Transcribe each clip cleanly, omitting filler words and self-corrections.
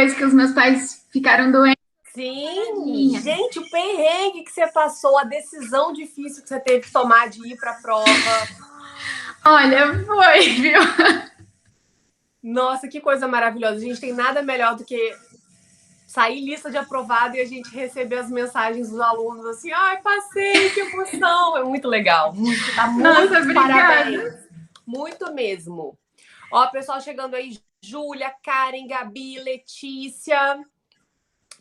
depois que os meus pais ficaram doentes. Sim, gente, o perrengue que você passou, a decisão difícil que você teve que tomar de ir para a prova. Olha, foi, viu? Nossa, que coisa maravilhosa. A gente tem nada melhor do que sair lista de aprovado e a gente receber as mensagens dos alunos assim, ai, passei, que emoção. É muito legal. Tá Nossa, muito parabéns. obrigada. Muito mesmo. Ó, pessoal chegando aí, Júlia, Karen, Gabi, Letícia.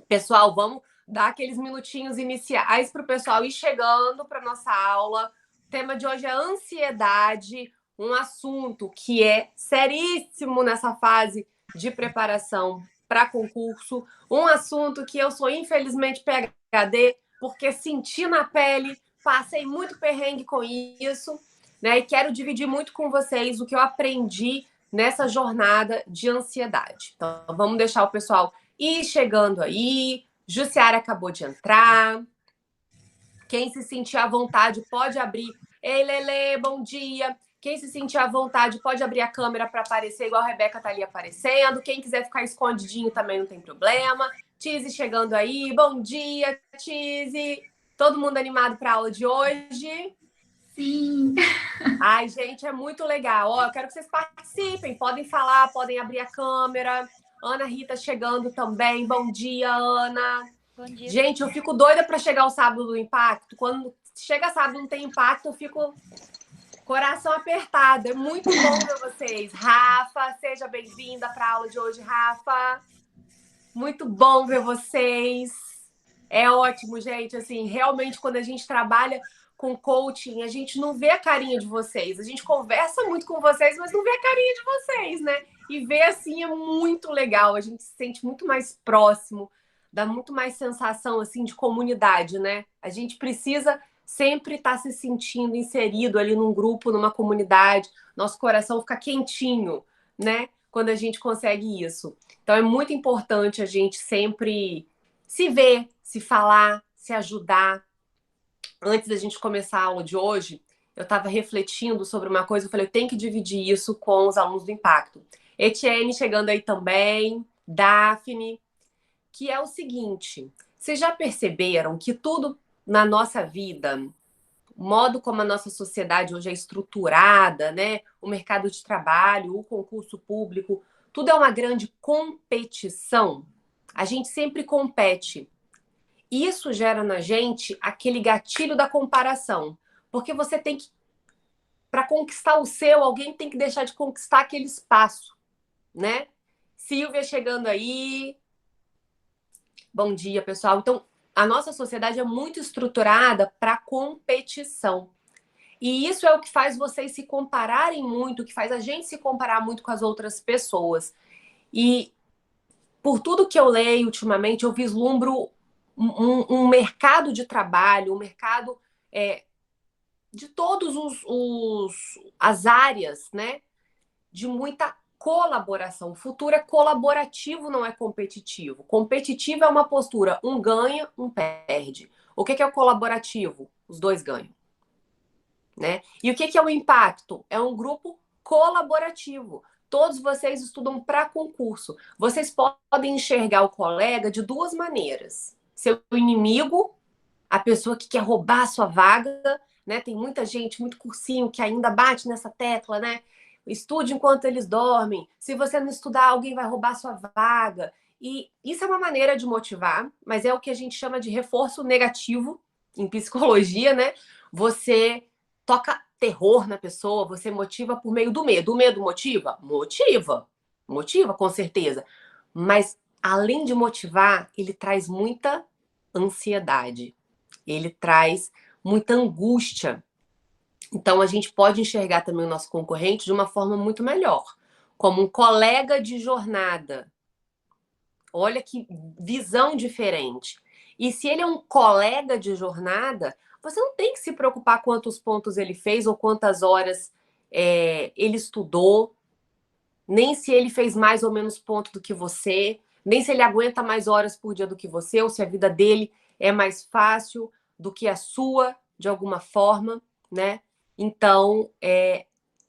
Pessoal, vamos dar aqueles minutinhos iniciais para o pessoal ir chegando para nossa aula. O tema de hoje é ansiedade, um assunto que é seríssimo nessa fase de preparação para concurso, um assunto que eu sou infelizmente PhD, porque senti na pele, passei muito perrengue com isso, né? E quero dividir muito com vocês o que eu aprendi nessa jornada de ansiedade. Então, vamos deixar o pessoal ir chegando aí. Jussiara acabou de entrar. Quem se sentir à vontade pode abrir. Ei, Lele, bom dia. Quem se sentir à vontade pode abrir a câmera para aparecer, igual a Rebeca tá ali aparecendo. Quem quiser ficar escondidinho também não tem problema. Tizi chegando aí. Bom dia, Tizi. Todo mundo animado para a aula de hoje? Sim. Ai, gente, é muito legal. Ó, eu quero que vocês participem. Podem falar, podem abrir a câmera. Ana Rita chegando também. Bom dia, Ana. Bom dia. Gente, eu fico doida para chegar o sábado do impacto. Quando chega sábado não tem impacto, eu fico coração apertado. É muito bom ver vocês. Rafa, seja bem-vinda para a aula de hoje, Rafa. Muito bom ver vocês. É ótimo, gente. Assim, realmente, quando a gente trabalha com coaching, a gente não vê a carinha de vocês. A gente conversa muito com vocês, mas não vê a carinha de vocês, né? E ver assim é muito legal. A gente se sente muito mais próximo, dá muito mais sensação assim de comunidade, né? A gente precisa sempre estar se sentindo inserido ali num grupo, numa comunidade. Nosso coração fica quentinho, né? Quando a gente consegue isso. Então é muito importante a gente sempre se ver, se falar, se ajudar. Antes da gente começar a aula de hoje, eu estava refletindo sobre uma coisa, eu falei, eu tenho que dividir isso com os alunos do Impacto. Etienne chegando aí também, Daphne, que é o seguinte, vocês já perceberam que tudo na nossa vida, o modo como a nossa sociedade hoje é estruturada, né? O mercado de trabalho, o concurso público, tudo é uma grande competição. A gente sempre compete. Isso gera na gente aquele gatilho da comparação. Porque você tem que, para conquistar o seu, alguém tem que deixar de conquistar aquele espaço, né? Silvia chegando aí. Bom dia, pessoal. Então, a nossa sociedade é muito estruturada para competição. E isso é o que faz vocês se compararem muito, o que faz a gente se comparar muito com as outras pessoas. E por tudo que eu leio ultimamente, eu vislumbro um mercado de trabalho, um mercado de todos as áreas, né? De muita colaboração. O futuro é colaborativo, não é competitivo. Competitivo é uma postura, um ganha, um perde. O que é o colaborativo? Os dois ganham. Né? E o que é o impacto? É um grupo colaborativo. Todos vocês estudam para concurso. Vocês podem enxergar o colega de duas maneiras. Seu inimigo, a pessoa que quer roubar a sua vaga, né? Tem muita gente, muito cursinho que ainda bate nessa tecla, né? Estude enquanto eles dormem. Se você não estudar, alguém vai roubar a sua vaga. E isso é uma maneira de motivar, mas é o que a gente chama de reforço negativo em psicologia, né? Você toca terror na pessoa, você motiva por meio do medo. O medo motiva? Motiva. Motiva, com certeza. Mas, além de motivar, ele traz muita ansiedade. Ele traz muita angústia. Então, a gente pode enxergar também o nosso concorrente de uma forma muito melhor, como um colega de jornada. Olha que visão diferente. E se ele é um colega de jornada, você não tem que se preocupar quantos pontos ele fez ou quantas horas ele estudou, nem se ele fez mais ou menos ponto do que você, nem se ele aguenta mais horas por dia do que você, ou se a vida dele é mais fácil do que a sua, de alguma forma, né? Então,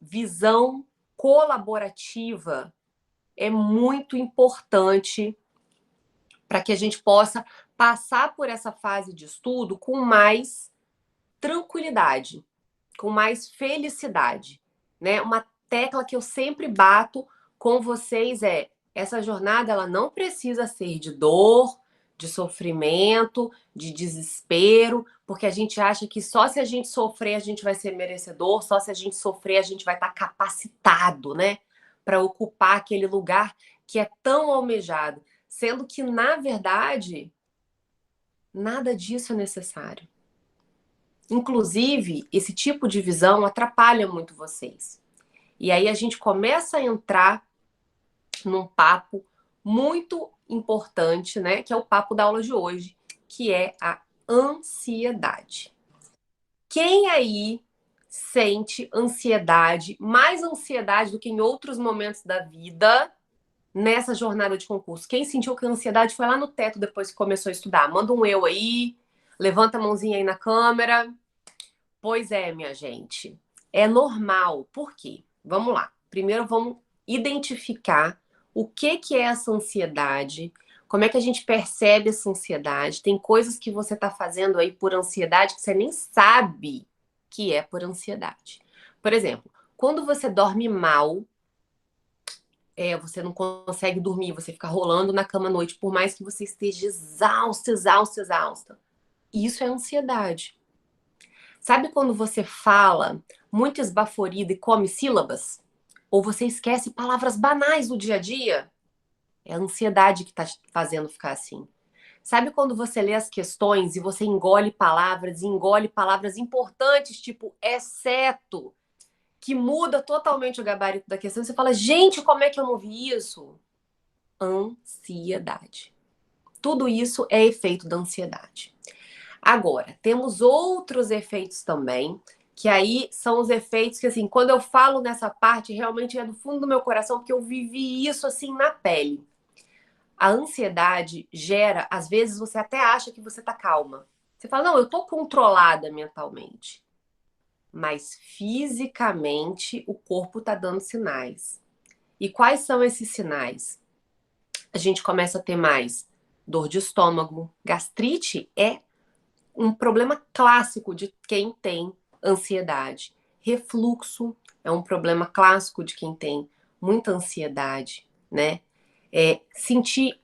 visão colaborativa é muito importante para que a gente possa passar por essa fase de estudo com mais tranquilidade, com mais felicidade, né? Uma tecla que eu sempre bato com vocês é: essa jornada ela não precisa ser de dor, de sofrimento, de desespero, porque a gente acha que só se a gente sofrer a gente vai ser merecedor, só se a gente sofrer a gente vai estar capacitado, né, para ocupar aquele lugar que é tão almejado, sendo que na verdade nada disso é necessário. Inclusive, esse tipo de visão atrapalha muito vocês. E aí a gente começa a entrar num papo muito importante, né? Que é o papo da aula de hoje, que é a ansiedade. Quem aí sente ansiedade, mais ansiedade do que em outros momentos da vida nessa jornada de concurso? Quem sentiu que a ansiedade foi lá no teto depois que começou a estudar? Manda um eu aí, levanta a mãozinha aí na câmera. Pois é, minha gente. É normal. Por quê? Vamos lá. Primeiro vamos identificar o que é essa ansiedade, como é que a gente percebe essa ansiedade. Tem coisas que você está fazendo aí por ansiedade que você nem sabe que é por ansiedade. Por exemplo, quando você dorme mal, você não consegue dormir, você fica rolando na cama à noite, por mais que você esteja exausta, exausta, exausta. Isso é ansiedade. Sabe quando você fala muito esbaforido e come sílabas? Ou você esquece palavras banais do dia a dia? É a ansiedade que está te fazendo ficar assim. Sabe quando você lê as questões e você engole palavras importantes, tipo exceto, que muda totalmente o gabarito da questão? Você fala, gente, como é que eu não vi isso? Ansiedade. Tudo isso é efeito da ansiedade. Agora, temos outros efeitos também, que aí são os efeitos que, assim, quando eu falo nessa parte, realmente é do fundo do meu coração, porque eu vivi isso, assim, na pele. A ansiedade gera, às vezes você até acha que você tá calma. Você fala, não, eu tô controlada mentalmente. Mas fisicamente o corpo tá dando sinais. E quais são esses sinais? A gente começa a ter mais dor de estômago. Gastrite é um problema clássico de quem tem ansiedade. Refluxo é um problema clássico de quem tem muita ansiedade, né? Sentir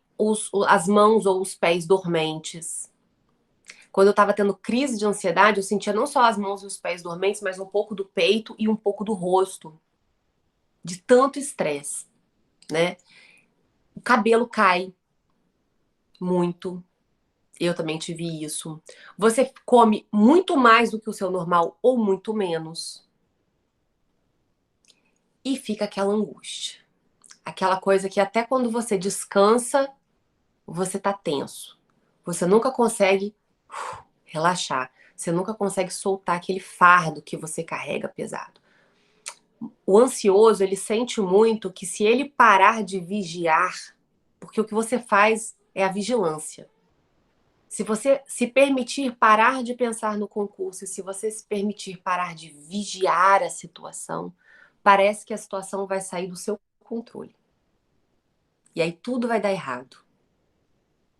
as mãos ou os pés dormentes. Quando eu estava tendo crise de ansiedade, eu sentia não só as mãos e os pés dormentes, mas um pouco do peito e um pouco do rosto, de tanto estresse, né? O cabelo cai muito. Eu também tive isso. Você come muito mais do que o seu normal ou muito menos. E fica aquela angústia. Aquela coisa que até quando você descansa, você tá tenso. Você nunca consegue relaxar. Você nunca consegue soltar aquele fardo que você carrega pesado. O ansioso, ele sente muito que se ele parar de vigiar, porque o que você faz é a vigilância. Se você se permitir parar de pensar no concurso, se você se permitir parar de vigiar a situação, parece que a situação vai sair do seu controle. E aí tudo vai dar errado.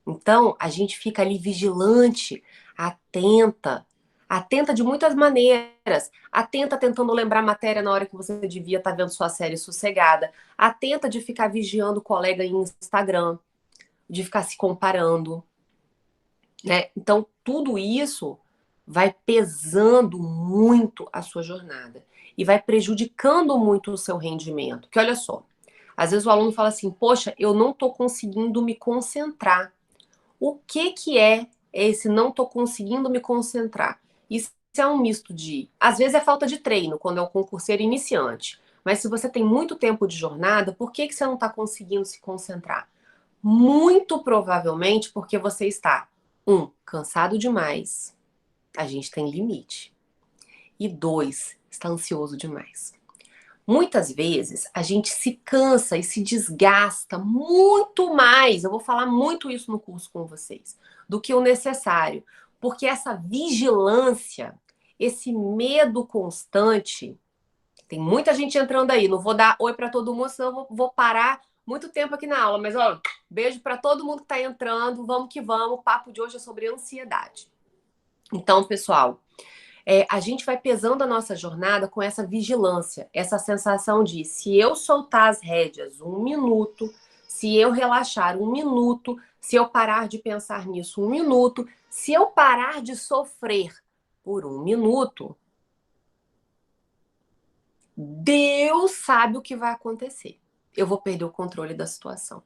Então, a gente fica ali vigilante, atenta, atenta de muitas maneiras. Atenta tentando lembrar matéria na hora que você devia estar vendo sua série sossegada. Atenta de ficar vigiando o colega em Instagram, de ficar se comparando. Né? Então, tudo isso vai pesando muito a sua jornada e vai prejudicando muito o seu rendimento. Porque olha só, às vezes o aluno fala assim, poxa, eu não estou conseguindo me concentrar. O que é esse não estou conseguindo me concentrar? Isso é um misto de, às vezes é falta de treino, quando é um concurseiro iniciante. Mas se você tem muito tempo de jornada, por que você não está conseguindo se concentrar? Muito provavelmente porque você está cansado demais. A gente tem limite. E 2, está ansioso demais. Muitas vezes a gente se cansa e se desgasta muito mais, eu vou falar muito isso no curso com vocês, do que o necessário. Porque essa vigilância, esse medo constante, tem muita gente entrando aí, não vou dar oi para todo mundo, senão eu vou parar muito tempo aqui na aula, mas ó, beijo para todo mundo que está entrando. Vamos que vamos. O papo de hoje é sobre ansiedade. Então, pessoal, a gente vai pesando a nossa jornada com essa vigilância, essa sensação de se eu soltar as rédeas 1 minuto, se eu relaxar 1 minuto, se eu parar de pensar nisso 1 minuto, se eu parar de sofrer por 1 minuto, Deus sabe o que vai acontecer. Eu vou perder o controle da situação.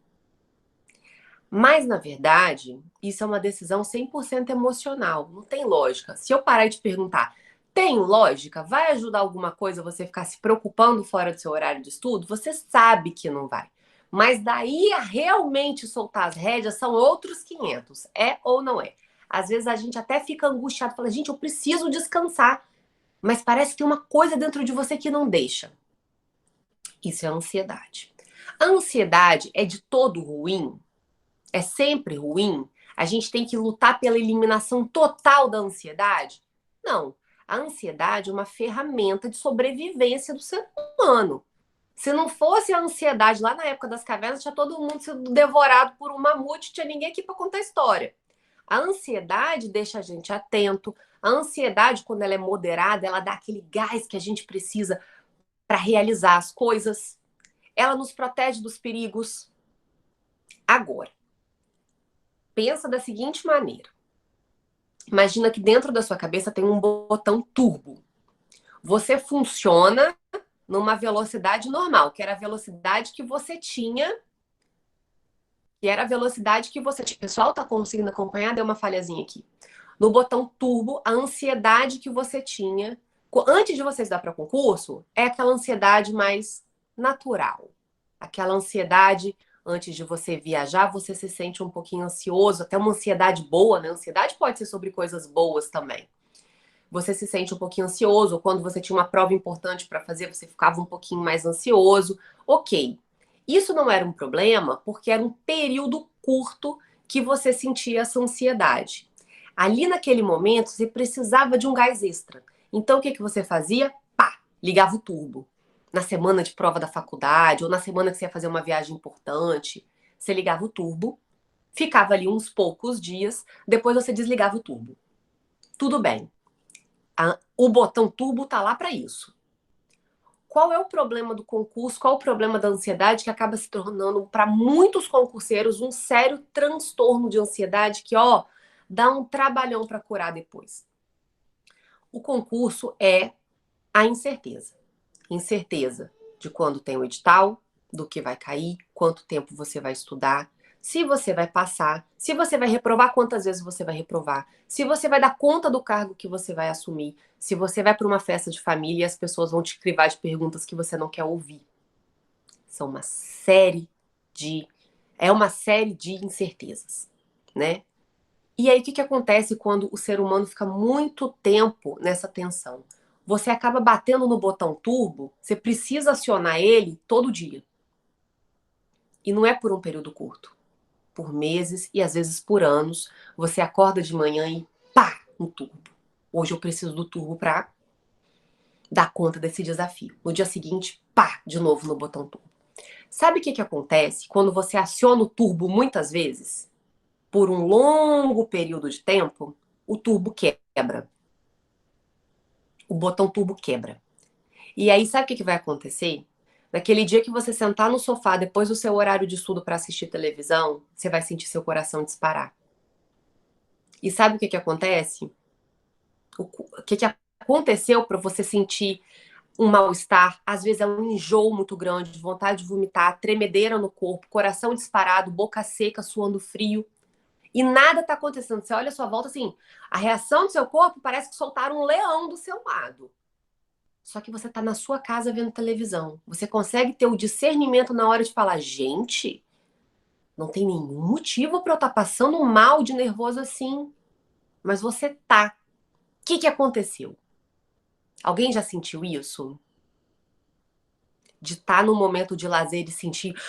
Mas, na verdade, isso é uma decisão 100% emocional. Não tem lógica. Se eu parar e te perguntar, tem lógica? Vai ajudar alguma coisa você ficar se preocupando fora do seu horário de estudo? Você sabe que não vai. Mas daí a realmente soltar as rédeas são outros 500. É ou não é? Às vezes a gente até fica angustiado, fala, gente, eu preciso descansar. Mas parece que tem uma coisa dentro de você que não deixa. Isso é ansiedade. A ansiedade é de todo ruim? É sempre ruim? A gente tem que lutar pela eliminação total da ansiedade? Não. A ansiedade é uma ferramenta de sobrevivência do ser humano. Se não fosse a ansiedade lá na época das cavernas, tinha todo mundo sido devorado por um mamute, tinha ninguém aqui para contar história. A ansiedade deixa a gente atento. A ansiedade, quando ela é moderada, ela dá aquele gás que a gente precisa para realizar as coisas. Ela nos protege dos perigos. Agora, pensa da seguinte maneira. Imagina que dentro da sua cabeça tem um botão turbo. Você funciona numa velocidade normal, que era a velocidade que você tinha. Que era a velocidade que você tinha. O pessoal tá conseguindo acompanhar? Deu uma falhazinha aqui. No botão turbo, a ansiedade que você tinha antes de você estudar para concurso é aquela ansiedade mais natural. Aquela ansiedade antes de você viajar, você se sente um pouquinho ansioso, até uma ansiedade boa, né? Ansiedade pode ser sobre coisas boas também. Você se sente um pouquinho ansioso, ou quando você tinha uma prova importante para fazer, você ficava um pouquinho mais ansioso. Ok. Isso não era um problema, porque era um período curto que você sentia essa ansiedade. Ali naquele momento, você precisava de um gás extra. Então, o que você fazia? Pá, ligava o turbo. Na semana de prova da faculdade, ou na semana que você ia fazer uma viagem importante, você ligava o turbo, ficava ali uns poucos dias, depois você desligava o turbo. Tudo bem. O botão turbo tá lá para isso. Qual é o problema do concurso? Qual é o problema da ansiedade que acaba se tornando, para muitos concurseiros, um sério transtorno de ansiedade que, ó, dá um trabalhão para curar depois? O concurso é a incerteza. Incerteza de quando tem o edital, do que vai cair, quanto tempo você vai estudar, se você vai passar, se você vai reprovar, quantas vezes você vai reprovar, se você vai dar conta do cargo que você vai assumir, se você vai para uma festa de família e as pessoas vão te crivar de perguntas que você não quer ouvir. São uma série de... É uma série de incertezas, né? E aí, o que acontece quando o ser humano fica muito tempo nessa tensão? Você acaba batendo no botão turbo, você precisa acionar ele todo dia. E não é por um período curto. Por meses e às vezes por anos, você acorda de manhã e pá, no turbo. Hoje eu preciso do turbo para dar conta desse desafio. No dia seguinte, pá, de novo no botão turbo. Sabe o que acontece quando você aciona o turbo muitas vezes? Por um longo período de tempo, o turbo quebra. O botão turbo quebra. E aí, sabe o que vai acontecer? Naquele dia que você sentar no sofá depois do seu horário de estudo para assistir televisão, você vai sentir seu coração disparar. E sabe o que acontece? O que aconteceu para você sentir um mal-estar? Às vezes é um enjoo muito grande, vontade de vomitar, tremedeira no corpo, coração disparado, boca seca, suando frio. E nada tá acontecendo. Você olha a sua volta assim, a reação do seu corpo parece que soltaram um leão do seu lado. Só que você tá na sua casa vendo televisão. Você consegue ter o discernimento na hora de falar, gente, não tem nenhum motivo para eu estar passando um mal de nervoso assim. Mas você tá. O que aconteceu? Alguém já sentiu isso? De estar no momento de lazer e sentir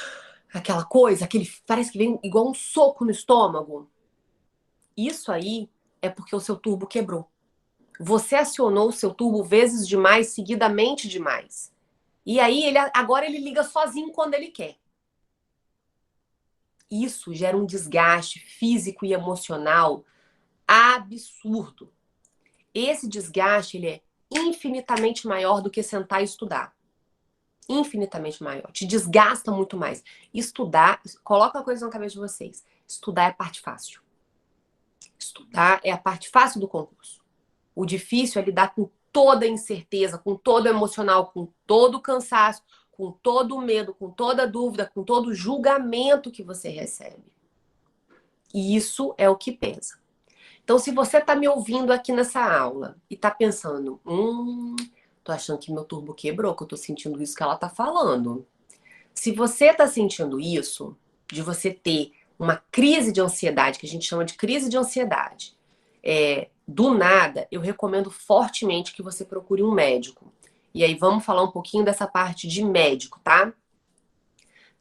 aquela coisa, aquele parece que vem igual um soco no estômago. Isso aí é porque o seu turbo quebrou. Você acionou o seu turbo vezes demais, seguidamente demais. E aí, agora ele liga sozinho quando ele quer. isso gera um desgaste físico e emocional absurdo. Esse desgaste, ele é infinitamente maior do que sentar e estudar. Infinitamente maior. Te desgasta muito mais. Estudar, coloca uma coisa na cabeça de vocês. Estudar é a parte fácil. Estudar é a parte fácil do concurso. O difícil é lidar com toda a incerteza, com todo o emocional, com todo o cansaço, com todo o medo, com toda a dúvida, com todo o julgamento que você recebe. E isso é o que pesa. Então, se você está me ouvindo aqui nessa aula e está pensando, tô achando que meu turbo quebrou, que eu tô sentindo isso que ela tá falando. Se você tá sentindo isso, de você ter uma crise de ansiedade, que a gente chama de crise de ansiedade, do nada, eu recomendo fortemente que você procure um médico. E aí vamos falar um pouquinho dessa parte de médico, tá?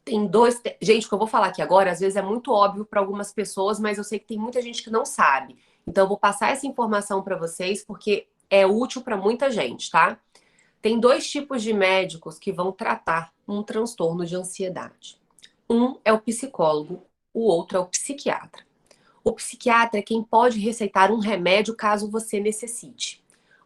Tem dois. Gente, o que eu vou falar aqui agora, às vezes é muito óbvio para algumas pessoas, mas eu sei que tem muita gente que não sabe. Então, eu vou passar essa informação para vocês, porque é útil para muita gente, tá? Tem dois tipos de médicos que vão tratar um transtorno de ansiedade. Um é o psicólogo, o outro é o psiquiatra. O psiquiatra é quem pode receitar um remédio caso você necessite.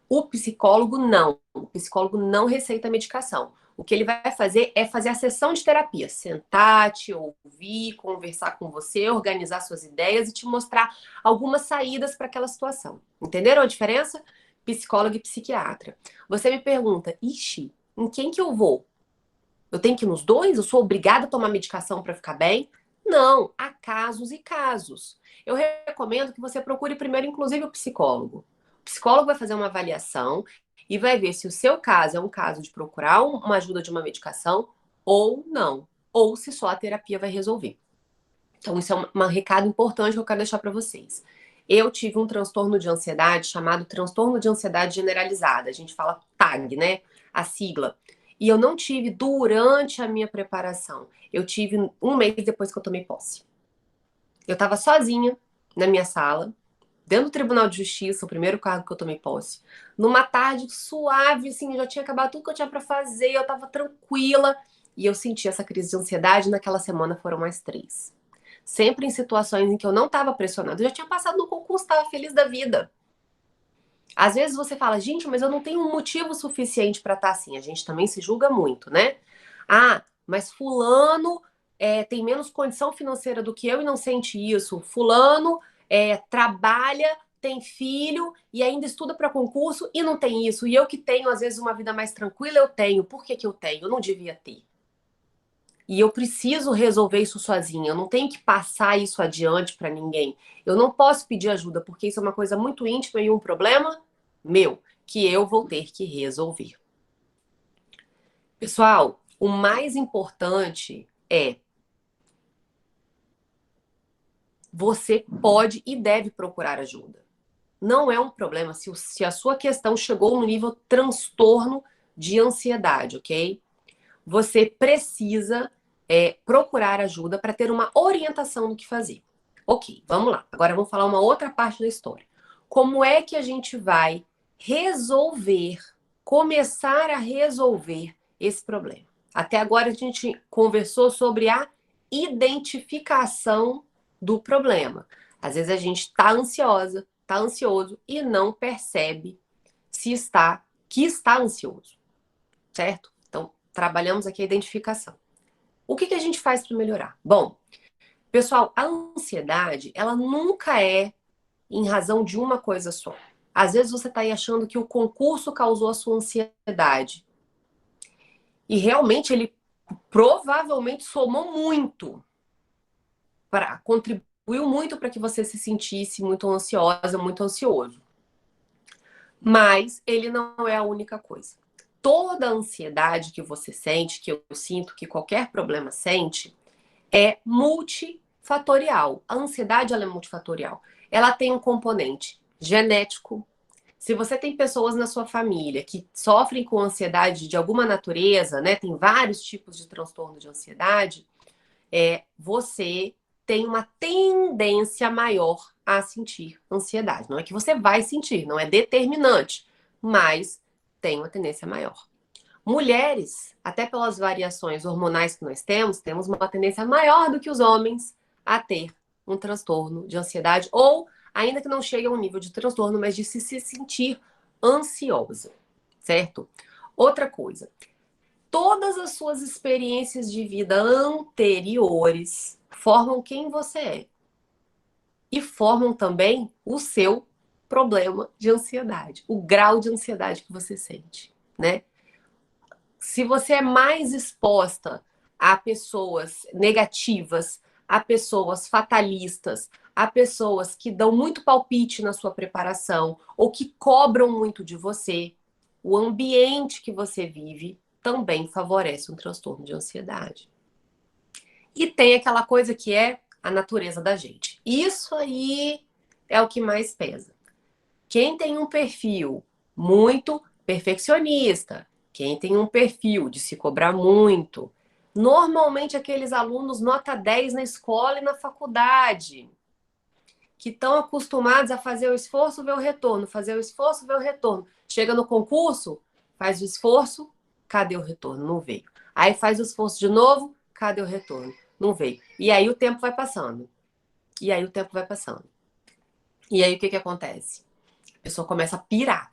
O psicólogo não. O psicólogo não receita medicação. O que ele vai fazer é fazer a sessão de terapia. Sentar, te ouvir, conversar com você, organizar suas ideias e te mostrar algumas saídas para aquela situação. Entenderam a diferença? Psicólogo e psiquiatra. Você me pergunta, ixi, em quem que eu vou? Eu tenho que ir nos dois? Eu sou obrigada a tomar medicação para ficar bem? Não, há casos e casos. Eu recomendo que você procure primeiro, inclusive, o psicólogo. O psicólogo vai fazer uma avaliação e vai ver se o seu caso é um caso de procurar uma ajuda de uma medicação ou não. Ou se só a terapia vai resolver. Então, isso é um recado importante que eu quero deixar para vocês. Eu tive um transtorno de ansiedade chamado transtorno de ansiedade generalizada. A gente fala TAG, né? A sigla. E eu não tive durante a minha preparação. Eu tive um mês depois que eu tomei posse. Eu estava sozinha na minha sala, dentro do Tribunal de Justiça, o primeiro cargo que eu tomei posse. Numa tarde suave, assim, já tinha acabado tudo que eu tinha para fazer, eu estava tranquila. E eu senti essa crise de ansiedade. Naquela semana foram mais 3. Sempre em situações em que eu não estava pressionada. Eu já tinha passado no concurso, estava feliz da vida. Às vezes você fala, gente, mas eu não tenho um motivo suficiente para estar assim. A gente também se julga muito, né? Ah, mas fulano tem menos condição financeira do que eu e não sente isso. Fulano trabalha, tem filho e ainda estuda para concurso e não tem isso. E eu que tenho, às vezes, uma vida mais tranquila, eu tenho. Por que que eu tenho? Eu não devia ter. E eu preciso resolver isso sozinha. Eu não tenho que passar isso adiante para ninguém. Eu não posso pedir ajuda, porque isso é uma coisa muito íntima e um problema meu, que eu vou ter que resolver. Pessoal, o mais importante é você pode e deve procurar ajuda. Não é um problema se a sua questão chegou no nível transtorno de ansiedade, ok? Você precisa procurar ajuda para ter uma orientação do que fazer. Ok, vamos lá. Agora vamos falar uma outra parte da história. Como é que a gente vai resolver, começar a resolver esse problema? Até agora a gente conversou sobre a identificação do problema. Às vezes a gente está ansiosa, está ansioso e não percebe que está ansioso, certo? Então, trabalhamos aqui a identificação. O que a gente faz para melhorar? Bom, pessoal, a ansiedade, ela nunca é em razão de uma coisa só. Às vezes você está aí achando que o concurso causou a sua ansiedade. E realmente ele provavelmente somou muito, contribuiu muito para que você se sentisse muito ansiosa, muito ansioso. Mas ele não é a única coisa. Toda a ansiedade que você sente, que eu sinto, que qualquer problema sente, é multifatorial. A ansiedade ela é multifatorial. Ela tem um componente genético. Se você tem pessoas na sua família que sofrem com ansiedade de alguma natureza, né? Tem vários tipos de transtorno de ansiedade, você tem uma tendência maior a sentir ansiedade. Não é que você vai sentir, não é determinante, mas tem uma tendência maior. Mulheres, até pelas variações hormonais que nós temos uma tendência maior do que os homens a ter um transtorno de ansiedade, ou ainda que não chegue a um nível de transtorno, mas de se sentir ansiosa, certo? Outra coisa, todas as suas experiências de vida anteriores formam quem você é e formam também o seu problema de ansiedade, o grau de ansiedade que você sente, né? Se você é mais exposta a pessoas negativas, a pessoas fatalistas, a pessoas que dão muito palpite na sua preparação ou que cobram muito de você, o ambiente que você vive também favorece um transtorno de ansiedade. E tem aquela coisa que é a natureza da gente. Isso aí é o que mais pesa. Quem tem um perfil muito perfeccionista, quem tem um perfil de se cobrar muito, normalmente aqueles alunos nota 10 na escola e na faculdade, que estão acostumados a fazer o esforço, ver o retorno, fazer o esforço, ver o retorno. Chega no concurso, faz o esforço, cadê o retorno? Não veio. Aí faz o esforço de novo, cadê o retorno? Não veio. E aí o tempo vai passando. E aí o tempo vai passando. E aí o que que acontece? A pessoa começa a pirar.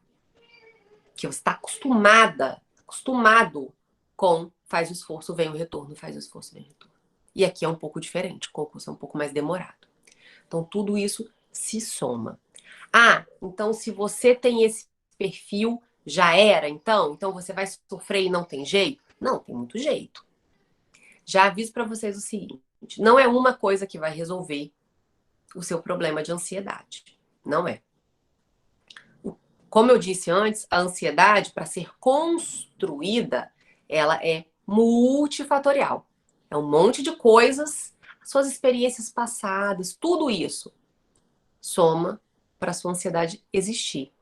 Que você está acostumado com faz o esforço, vem o retorno, faz o esforço, vem o retorno. E aqui é um pouco diferente, o concurso é um pouco mais demorado. Então, tudo isso se soma. Ah, então se você tem esse perfil, já era, então você vai sofrer e não tem jeito? Não, tem muito jeito. Já aviso para vocês o seguinte, não é uma coisa que vai resolver o seu problema de ansiedade. Não é. Como eu disse antes, a ansiedade, para ser construída, ela é multifatorial. É um monte de coisas, suas experiências passadas, tudo isso soma para sua ansiedade existir.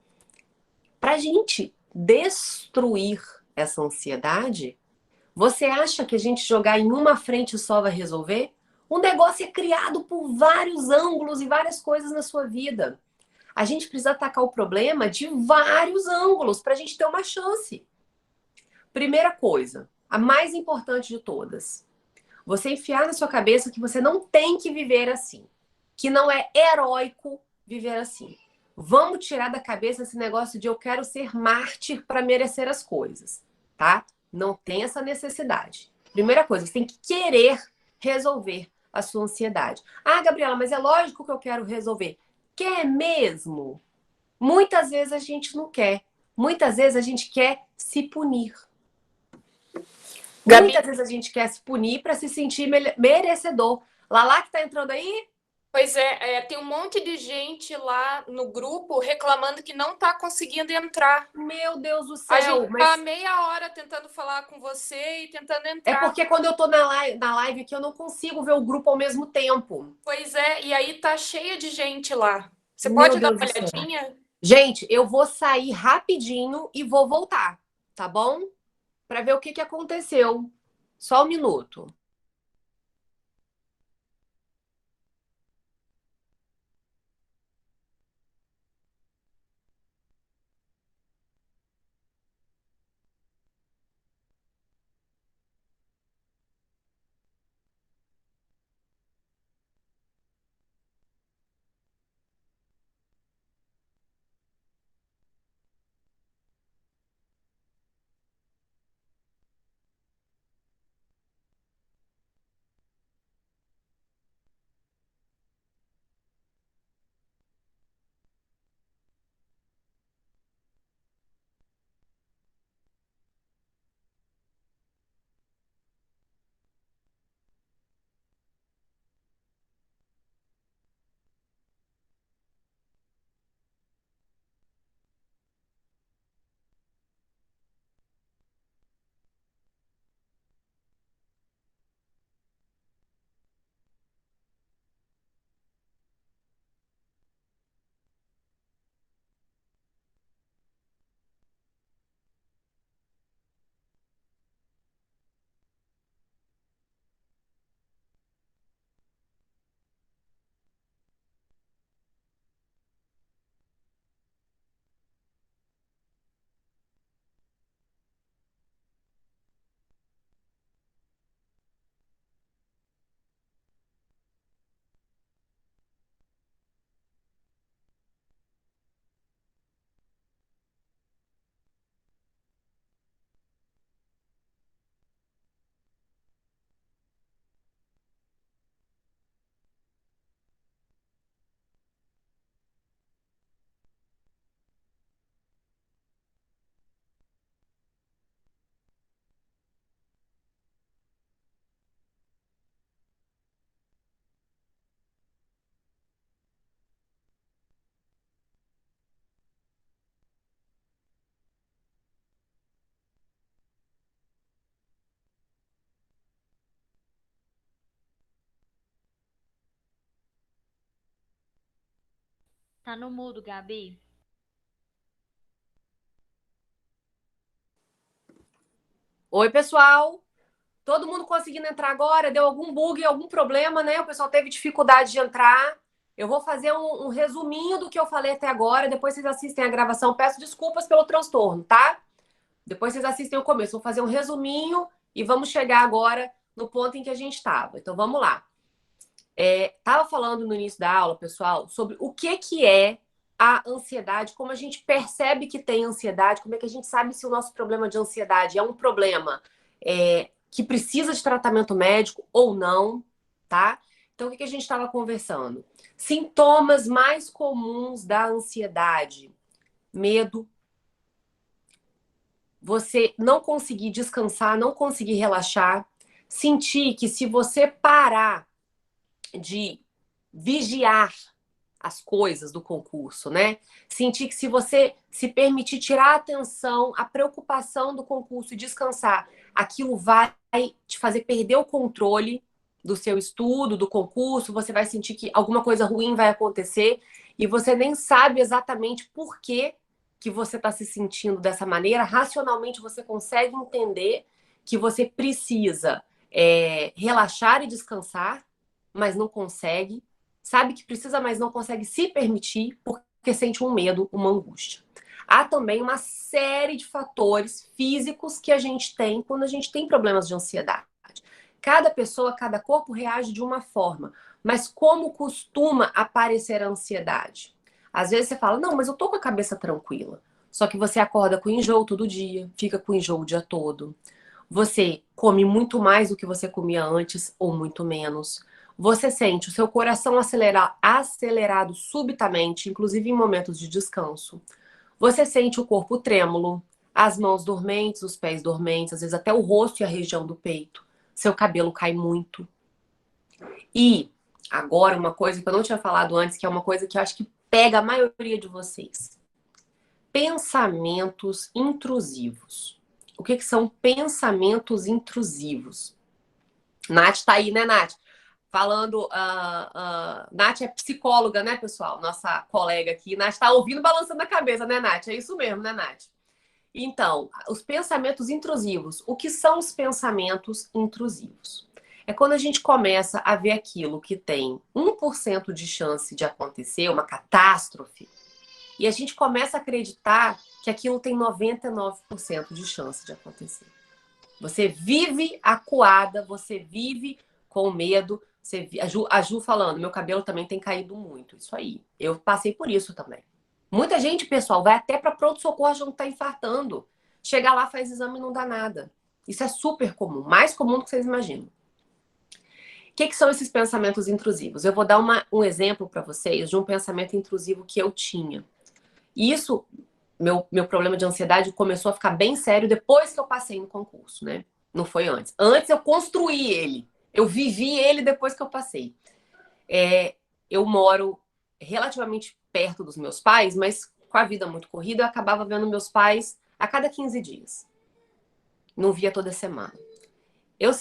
Para a gente destruir essa ansiedade, você acha que a gente jogar em uma frente só vai resolver? O negócio é criado por vários ângulos e várias coisas na sua vida. A gente precisa atacar o problema de vários ângulos para a gente ter uma chance. Primeira coisa, a mais importante de todas, você enfiar na sua cabeça que você não tem que viver assim, que não é heróico viver assim. Vamos tirar da cabeça esse negócio de eu quero ser mártir para merecer as coisas, tá? Não tem essa necessidade. Primeira coisa, você tem que querer resolver a sua ansiedade. Ah, Gabriela, mas é lógico que eu quero resolver. Quer mesmo? Muitas vezes a gente não quer. Muitas vezes a gente quer se punir. Gabi, Muitas vezes a gente quer se punir para se sentir merecedor. Lala que tá entrando aí? pois tem um monte de gente lá no grupo reclamando que não está conseguindo entrar. Meu Deus do A gente céu, está mas meia hora tentando falar com você e tentando é entrar. porque quando eu tô na live aqui eu não consigo ver o grupo ao mesmo tempo. Pois é, e aí tá cheia de gente lá. Você Meu pode dar Deus uma do céu. olhadinha? Gente, eu vou sair rapidinho e vou voltar, tá bom? Para ver o que que aconteceu. Só um minuto. Tá no mudo, Gabi. Oi, pessoal. Todo mundo conseguindo entrar agora? Deu algum bug, algum problema, né? O pessoal teve dificuldade de entrar. Eu vou fazer um resuminho do que eu falei até agora. Depois vocês assistem a gravação. Peço desculpas pelo transtorno, tá? Depois vocês assistem o começo. Vou fazer um resuminho e vamos chegar agora no ponto em que a gente estava. Então, vamos lá. Tava falando no início da aula, pessoal, sobre o que é a ansiedade, como a gente percebe que tem ansiedade, como é que a gente sabe se o nosso problema de ansiedade é um problema que precisa de tratamento médico ou não, tá? Então, o que a gente estava conversando? Sintomas mais comuns da ansiedade: medo, você não conseguir descansar, não conseguir relaxar, sentir que se você parar de vigiar as coisas do concurso, né? Sentir que se você se permitir tirar a atenção, a preocupação do concurso e descansar, aquilo vai te fazer perder o controle do seu estudo, do concurso, você vai sentir que alguma coisa ruim vai acontecer e você nem sabe exatamente por que você está se sentindo dessa maneira. Racionalmente você consegue entender que você precisa relaxar e descansar, mas não consegue. Sabe que precisa, mas não consegue se permitir porque sente um medo, uma angústia. Há também uma série de fatores físicos que a gente tem quando a gente tem problemas de ansiedade. Cada pessoa, cada corpo reage de uma forma. Mas como costuma aparecer a ansiedade? Às vezes você fala, não, mas eu tô com a cabeça tranquila. Só que você acorda com enjoo todo dia, fica com enjoo o dia todo. Você come muito mais do que você comia antes ou muito menos. Você sente o seu coração acelerado subitamente, inclusive em momentos de descanso. Você sente o corpo trêmulo, as mãos dormentes, os pés dormentes, às vezes até o rosto e a região do peito. Seu cabelo cai muito. E agora uma coisa que eu não tinha falado antes, que é uma coisa que eu acho que pega a maioria de vocês. Pensamentos intrusivos. O que são pensamentos intrusivos? Nath tá aí, né, Nath? Falando, Nath é psicóloga, né, pessoal? Nossa colega aqui. Nath tá ouvindo, balançando a cabeça, né, Nath? É isso mesmo, né, Nath? Então, os pensamentos intrusivos. O que são os pensamentos intrusivos? É quando a gente começa a ver aquilo que tem 1% de chance de acontecer, uma catástrofe, e a gente começa a acreditar que aquilo tem 99% de chance de acontecer. Você vive acuada, você vive com medo. A Ju falando, meu cabelo também tem caído muito. Isso aí. Eu passei por isso também. Muita gente, pessoal, vai até para pronto-socorro achando que tá infartando. Chega lá, faz exame e não dá nada. Isso é super comum, mais comum do que vocês imaginam. O que são esses pensamentos intrusivos? Eu vou dar um exemplo para vocês de um pensamento intrusivo que eu tinha. E isso, meu problema de ansiedade começou a ficar bem sério depois que eu passei no concurso, né? Não foi antes. Antes eu construí ele. Eu vivi ele depois que eu passei. Eu moro relativamente perto dos meus pais, mas com a vida muito corrida, eu acabava vendo meus pais a cada 15 dias. Não via toda semana. Eu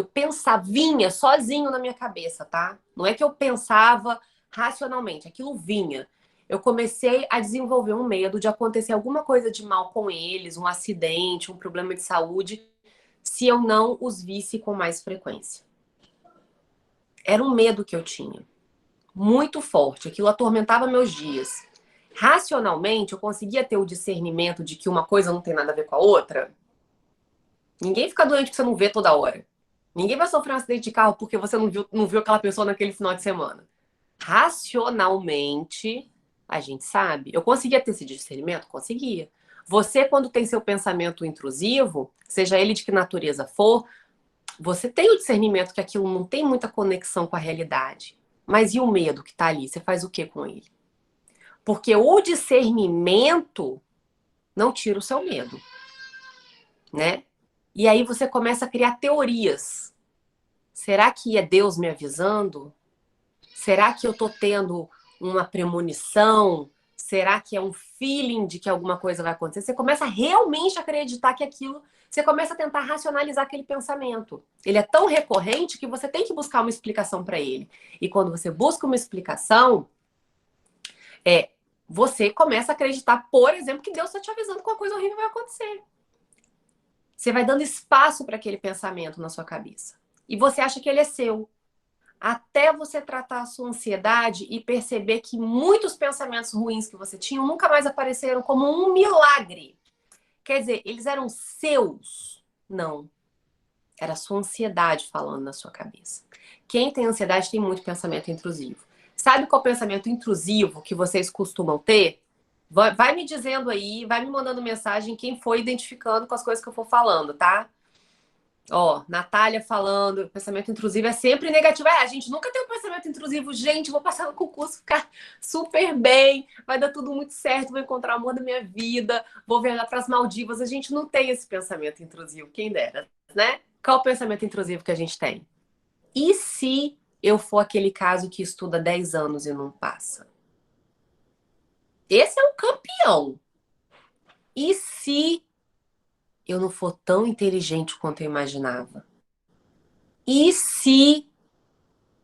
pensava, vinha sozinho na minha cabeça, tá? Não é que eu pensava racionalmente, aquilo vinha. Eu comecei a desenvolver um medo de acontecer alguma coisa de mal com eles, um acidente, um problema de saúde, se eu não os visse com mais frequência. Era um medo que eu tinha, muito forte, aquilo atormentava meus dias. Racionalmente, eu conseguia ter o discernimento de que uma coisa não tem nada a ver com a outra. Ninguém fica doente porque você não vê toda hora. Ninguém vai sofrer um acidente de carro porque você não viu aquela pessoa naquele final de semana. Racionalmente, a gente sabe. Eu conseguia ter esse discernimento? Conseguia. Você, quando tem seu pensamento intrusivo, seja ele de que natureza for, você tem o discernimento que aquilo não tem muita conexão com a realidade. Mas e o medo que tá ali? Você faz o que com ele? Porque o discernimento não tira o seu medo, né? E aí você começa a criar teorias. Será que é Deus me avisando? Será que eu tô tendo uma premonição? Será que é um feeling de que alguma coisa vai acontecer? Você começa a realmente acreditar que aquilo... Você começa a tentar racionalizar aquele pensamento. Ele é tão recorrente que você tem que buscar uma explicação para ele. E quando você busca uma explicação, Você começa a acreditar, por exemplo, que Deus está te avisando que uma coisa horrível vai acontecer. Você vai dando espaço para aquele pensamento na sua cabeça. E você acha que ele é seu. Até você tratar a sua ansiedade e perceber que muitos pensamentos ruins que você tinha nunca mais apareceram como um milagre. Quer dizer, eles eram seus? Não. Era a sua ansiedade falando na sua cabeça. Quem tem ansiedade tem muito pensamento intrusivo. Sabe qual pensamento intrusivo que vocês costumam ter? Vai me dizendo aí, vai me mandando mensagem quem foi identificando com as coisas que eu for falando, tá? Ó, Natália falando, pensamento intrusivo é sempre negativo. A gente nunca tem um pensamento intrusivo. Gente, vou passar no concurso, ficar super bem, vai dar tudo muito certo, vou encontrar o amor da minha vida, vou viajar para as Maldivas. A gente não tem esse pensamento intrusivo, quem dera, né? Qual o pensamento intrusivo que a gente tem? E se eu for aquele caso que estuda 10 anos e não passa? Esse é um campeão. E se eu não for tão inteligente quanto eu imaginava? E se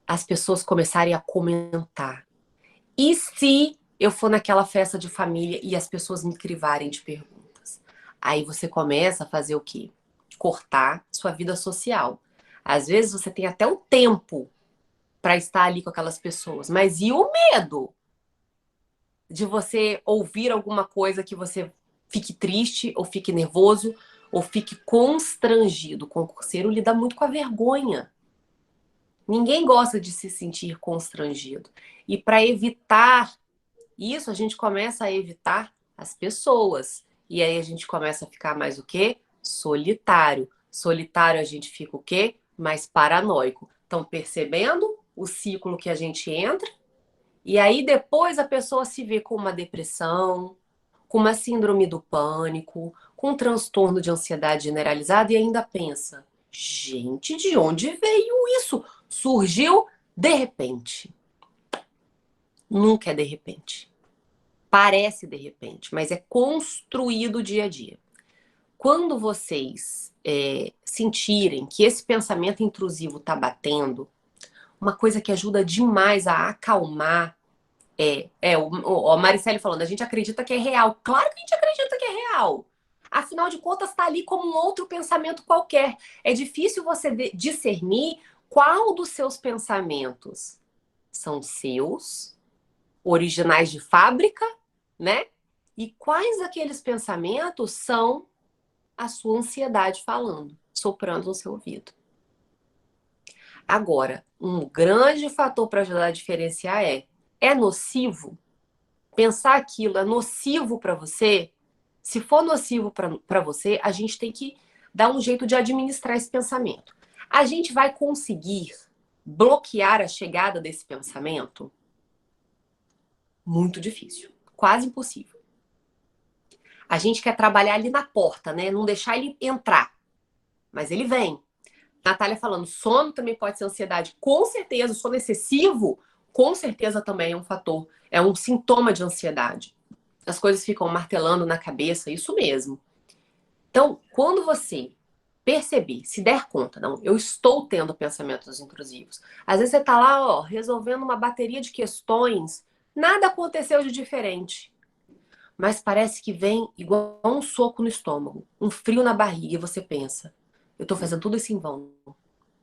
as pessoas começarem a comentar? E se eu for naquela festa de família e as pessoas me crivarem de perguntas? Aí você começa a fazer o quê? Cortar sua vida social. Às vezes você tem até o tempo para estar ali com aquelas pessoas, mas e o medo de você ouvir alguma coisa que você fique triste, ou fique nervoso, ou fique constrangido? O concurseiro lida muito com a vergonha. Ninguém gosta de se sentir constrangido. E para evitar isso, a gente começa a evitar as pessoas. E aí a gente começa a ficar mais o quê? Solitário. Solitário a gente fica o quê? Mais paranoico. Estão percebendo o ciclo que a gente entra? E aí depois a pessoa se vê com uma depressão, com uma síndrome do pânico, com um transtorno de ansiedade generalizada e ainda pensa: gente, de onde veio isso? Surgiu de repente. Nunca é de repente. Parece de repente, mas é construído dia a dia. Quando vocês sentirem que esse pensamento intrusivo está batendo, uma coisa que ajuda demais a acalmar a Maricele falando, a gente acredita que é real. Claro que a gente acredita que é real. Afinal de contas, está ali como um outro pensamento qualquer. É difícil você discernir qual dos seus pensamentos são seus, originais de fábrica, né? E quais aqueles pensamentos são a sua ansiedade falando, soprando no seu ouvido. Agora, um grande fator para ajudar a diferenciar é nocivo? Pensar aquilo é nocivo para você? Se for nocivo para você, a gente tem que dar um jeito de administrar esse pensamento. A gente vai conseguir bloquear a chegada desse pensamento? Muito difícil, quase impossível. A gente quer trabalhar ali na porta, né? Não deixar ele entrar. Mas ele vem. Natália falando, sono também pode ser ansiedade. Com certeza, o sono excessivo, com certeza também é um fator, é um sintoma de ansiedade. As coisas ficam martelando na cabeça, isso mesmo. Então, quando você perceber, se der conta, não, eu estou tendo pensamentos intrusivos. Às vezes você tá lá, ó, resolvendo uma bateria de questões, nada aconteceu de diferente. Mas parece que vem igual um soco no estômago, um frio na barriga, e você pensa, eu tô fazendo tudo isso em vão,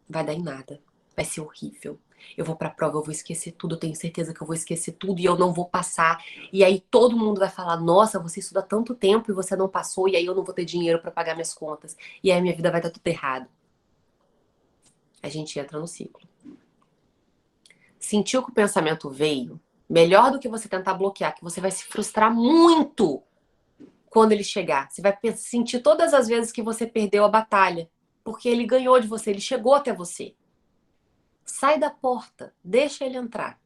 vai dar em nada, vai ser horrível. Eu vou pra prova, eu vou esquecer tudo, eu tenho certeza que eu vou esquecer tudo e eu não vou passar. E aí todo mundo vai falar, nossa, você estuda tanto tempo e você não passou, e aí eu não vou ter dinheiro pra pagar minhas contas. E aí minha vida vai dar tudo errado. A gente entra no ciclo. Sentiu que o pensamento veio? Melhor do que você tentar bloquear, que você vai se frustrar muito quando ele chegar. Você vai sentir todas as vezes que você perdeu a batalha, porque ele ganhou de você, ele chegou até você. Sai da porta, deixa ele entrar.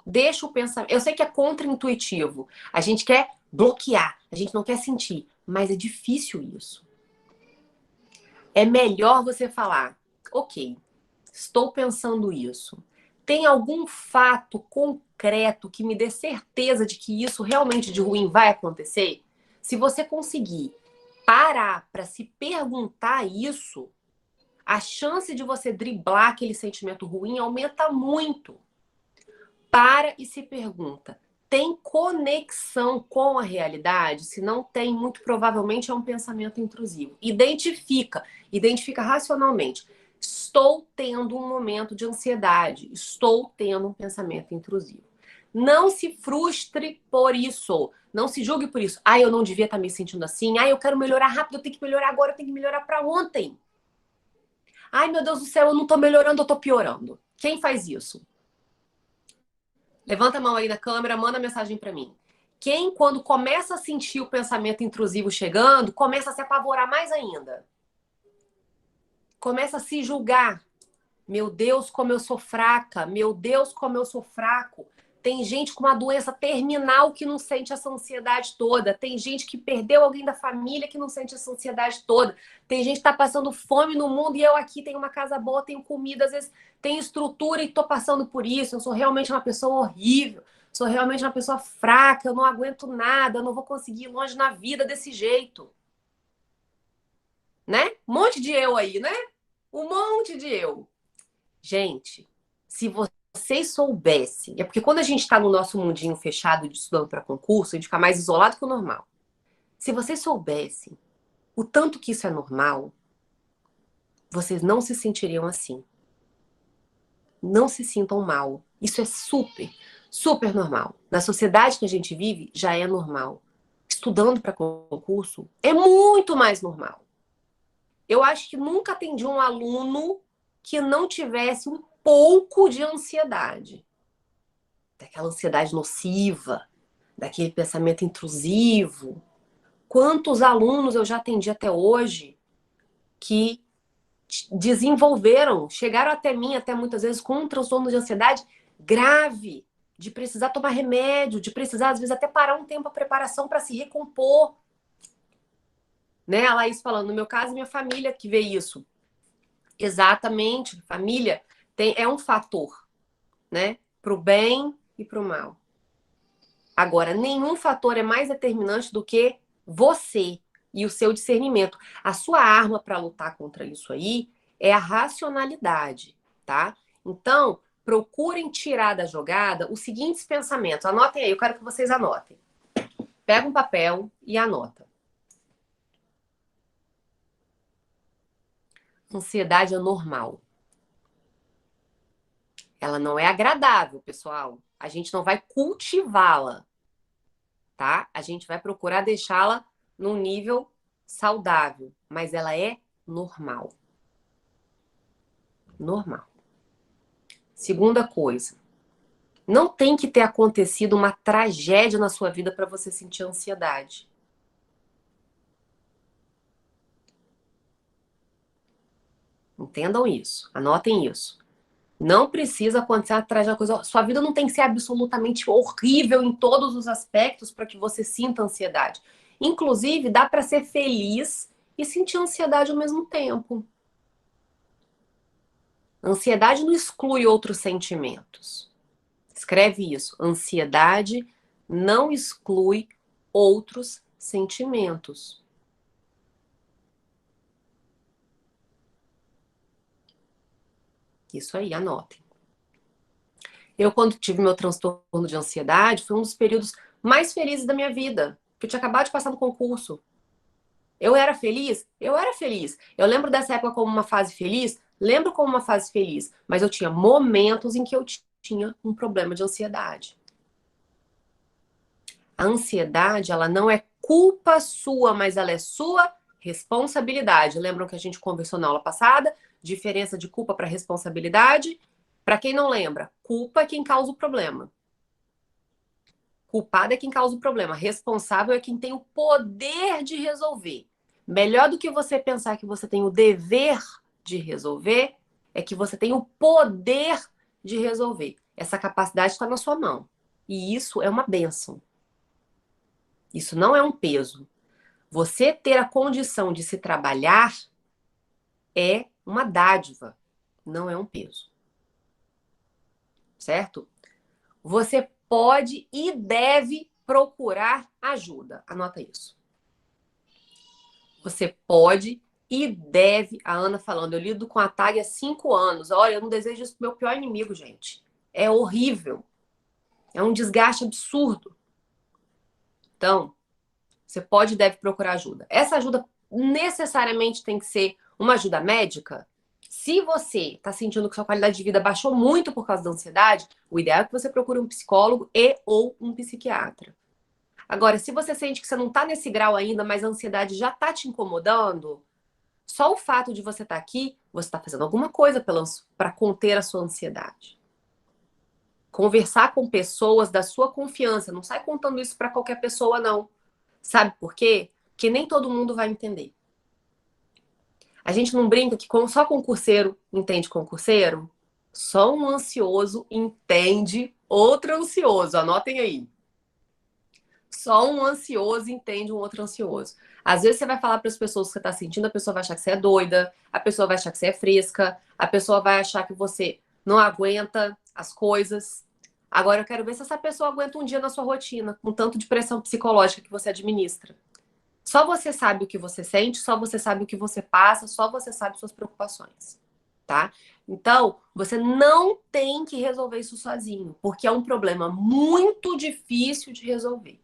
Deixa o pensamento. Eu sei que é contra-intuitivo. A gente quer bloquear, a gente não quer sentir, mas é difícil isso. É melhor você falar, ok, estou pensando isso. Tem algum fato concreto que me dê certeza de que isso realmente de ruim vai acontecer? Se você conseguir parar para se perguntar isso, a chance de você driblar aquele sentimento ruim aumenta muito. Para e se pergunta, tem conexão com a realidade, se não tem, muito provavelmente é um pensamento intrusivo. Identifica racionalmente. Estou tendo um momento de ansiedade, estou tendo um pensamento intrusivo. Não se frustre por isso, não se julgue por isso. Eu não devia estar me sentindo assim. Eu quero melhorar rápido, eu tenho que melhorar agora, eu tenho que melhorar para ontem. Meu Deus do céu, eu não estou melhorando, eu estou piorando. Quem faz isso? Levanta a mão aí na câmera, manda mensagem para mim. Quem, quando começa a sentir o pensamento intrusivo chegando, começa a se apavorar mais ainda. Começa a se julgar. Meu Deus, como eu sou fraca. Meu Deus, como eu sou fraco. Tem gente com uma doença terminal que não sente essa ansiedade toda. Tem gente que perdeu alguém da família que não sente essa ansiedade toda. Tem gente que está passando fome no mundo e eu aqui tenho uma casa boa, tenho comida, às vezes tenho estrutura e estou passando por isso. Eu sou realmente uma pessoa horrível. Sou realmente uma pessoa fraca. Eu não aguento nada. Eu não vou conseguir ir longe na vida desse jeito. Né? Um monte de eu aí, né? Um monte de eu. Gente, se vocês soubessem... É porque quando a gente está no nosso mundinho fechado de estudando para concurso, a gente fica mais isolado que o normal. Se vocês soubessem o tanto que isso é normal, vocês não se sentiriam assim. Não se sintam mal. Isso é super, super normal. Na sociedade que a gente vive, já é normal. Estudando para concurso, é muito mais normal. Eu acho que nunca atendi um aluno que não tivesse um pouco de ansiedade. Daquela ansiedade nociva, daquele pensamento intrusivo. Quantos alunos eu já atendi até hoje que desenvolveram, chegaram até mim, até muitas vezes, com um transtorno de ansiedade grave, de precisar tomar remédio, de precisar, às vezes, até parar um tempo a preparação para se recompor. Né? A Laís falando, no meu caso, minha família que vê isso. Exatamente, família é um fator, né? Para o bem e para o mal. Agora, nenhum fator é mais determinante do que você e o seu discernimento. A sua arma para lutar contra isso aí é a racionalidade, tá? Então, procurem tirar da jogada os seguintes pensamentos. Anotem aí, eu quero que vocês anotem. Pega um papel e anota. Ansiedade é normal. Ela não é agradável, pessoal. A gente não vai cultivá-la, tá? A gente vai procurar deixá-la num nível saudável, mas ela é normal. Normal. Segunda coisa, não tem que ter acontecido uma tragédia na sua vida para você sentir ansiedade. Entendam isso, anotem isso. Não precisa acontecer atrás da coisa. Sua vida não tem que ser absolutamente horrível em todos os aspectos para que você sinta ansiedade. Inclusive, dá para ser feliz e sentir ansiedade ao mesmo tempo. Ansiedade não exclui outros sentimentos. Escreve isso. Ansiedade não exclui outros sentimentos. Isso aí, anotem. Eu, quando tive meu transtorno de ansiedade, foi um dos períodos mais felizes da minha vida. Porque eu tinha acabado de passar no concurso. Eu era feliz? Eu era feliz. Eu lembro dessa época como uma fase feliz? Lembro como uma fase feliz. Mas eu tinha momentos em que eu tinha um problema de ansiedade. A ansiedade, ela não é culpa sua, mas ela é sua responsabilidade. Lembram que a gente conversou na aula passada? Diferença de culpa para responsabilidade? Para quem não lembra, culpa é quem causa o problema. Culpado é quem causa o problema. Responsável é quem tem o poder de resolver. Melhor do que você pensar que você tem o dever de resolver, é que você tem o poder de resolver. Essa capacidade está na sua mão. E isso é uma bênção. Isso não é um peso. Você ter a condição de se trabalhar é uma dádiva, não é um peso. Certo? Você pode e deve procurar ajuda. Anota isso. Você pode e deve... A Ana falando, eu lido com a TAG há 5 anos. Olha, eu não desejo isso pro meu pior inimigo, gente. É horrível. É um desgaste absurdo. Então, você pode e deve procurar ajuda. Essa ajuda necessariamente tem que ser uma ajuda médica. Se você está sentindo que sua qualidade de vida baixou muito por causa da ansiedade, o ideal é que você procure um psicólogo e ou um psiquiatra. Agora, se você sente que você não está nesse grau ainda, mas a ansiedade já está te incomodando, só o fato de você estar aqui, você está fazendo alguma coisa para conter a sua ansiedade. Conversar com pessoas da sua confiança. Não sai contando isso para qualquer pessoa, não. Sabe por quê? Porque nem todo mundo vai entender. A gente não brinca que só concurseiro entende concurseiro? Só um ansioso entende outro ansioso. Anotem aí. Só um ansioso entende um outro ansioso. Às vezes você vai falar para as pessoas que você está sentindo, a pessoa vai achar que você é doida, a pessoa vai achar que você é fresca, a pessoa vai achar que você não aguenta as coisas. Agora eu quero ver se essa pessoa aguenta um dia na sua rotina, com tanto de pressão psicológica que você administra. Só você sabe o que você sente, só você sabe o que você passa, só você sabe suas preocupações, tá? Então, você não tem que resolver isso sozinho, porque é um problema muito difícil de resolver.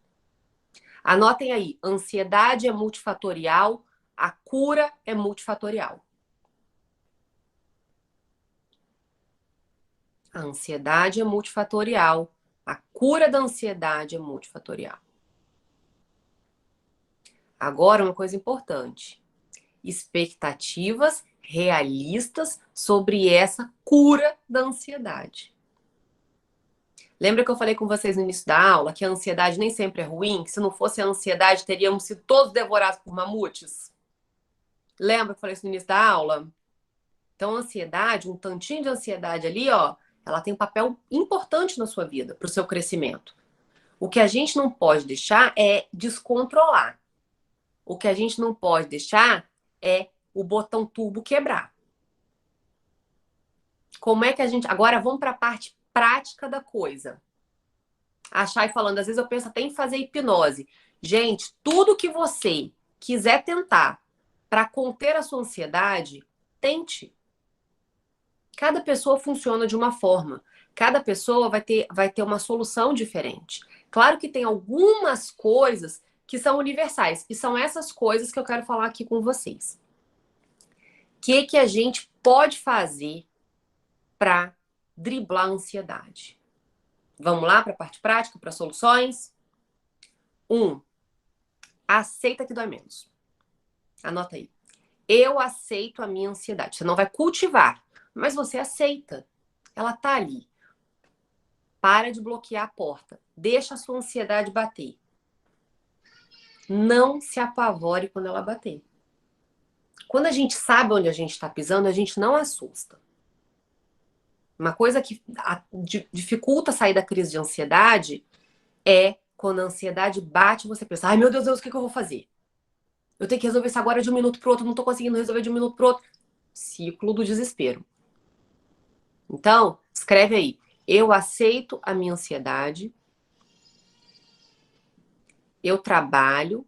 Anotem aí, ansiedade é multifatorial, a cura é multifatorial. A ansiedade é multifatorial, a cura da ansiedade é multifatorial. Agora, uma coisa importante. Expectativas realistas sobre essa cura da ansiedade. Lembra que eu falei com vocês no início da aula que a ansiedade nem sempre é ruim? Que se não fosse a ansiedade, teríamos sido todos devorados por mamutes? Lembra que eu falei isso no início da aula? Então, a ansiedade, um tantinho de ansiedade ali, ó, ela tem um papel importante na sua vida, para o seu crescimento. O que a gente não pode deixar é descontrolar. O que a gente não pode deixar é o botão turbo quebrar. Como é que a gente... Agora vamos para a parte prática da coisa. A Chay falando, às vezes eu penso até em fazer hipnose. Gente, tudo que você quiser tentar para conter a sua ansiedade, tente. Cada pessoa funciona de uma forma. Cada pessoa vai ter uma solução diferente. Claro que tem algumas coisas que são universais. E são essas coisas que eu quero falar aqui com vocês. O que a gente pode fazer para driblar a ansiedade? Vamos lá para a parte prática, para soluções? 1. Aceita que dói menos. Anota aí. Eu aceito a minha ansiedade. Você não vai cultivar, mas você aceita. Ela tá ali. Para de bloquear a porta. Deixa a sua ansiedade bater. Não se apavore quando ela bater. Quando a gente sabe onde a gente está pisando, a gente não assusta. Uma coisa que dificulta sair da crise de ansiedade é quando a ansiedade bate e você pensa, ai meu Deus, o que eu vou fazer? Eu tenho que resolver isso agora de um minuto para o outro, não estou conseguindo resolver de um minuto para o outro. Ciclo do desespero. Então, escreve aí. Eu aceito a minha ansiedade. Eu trabalho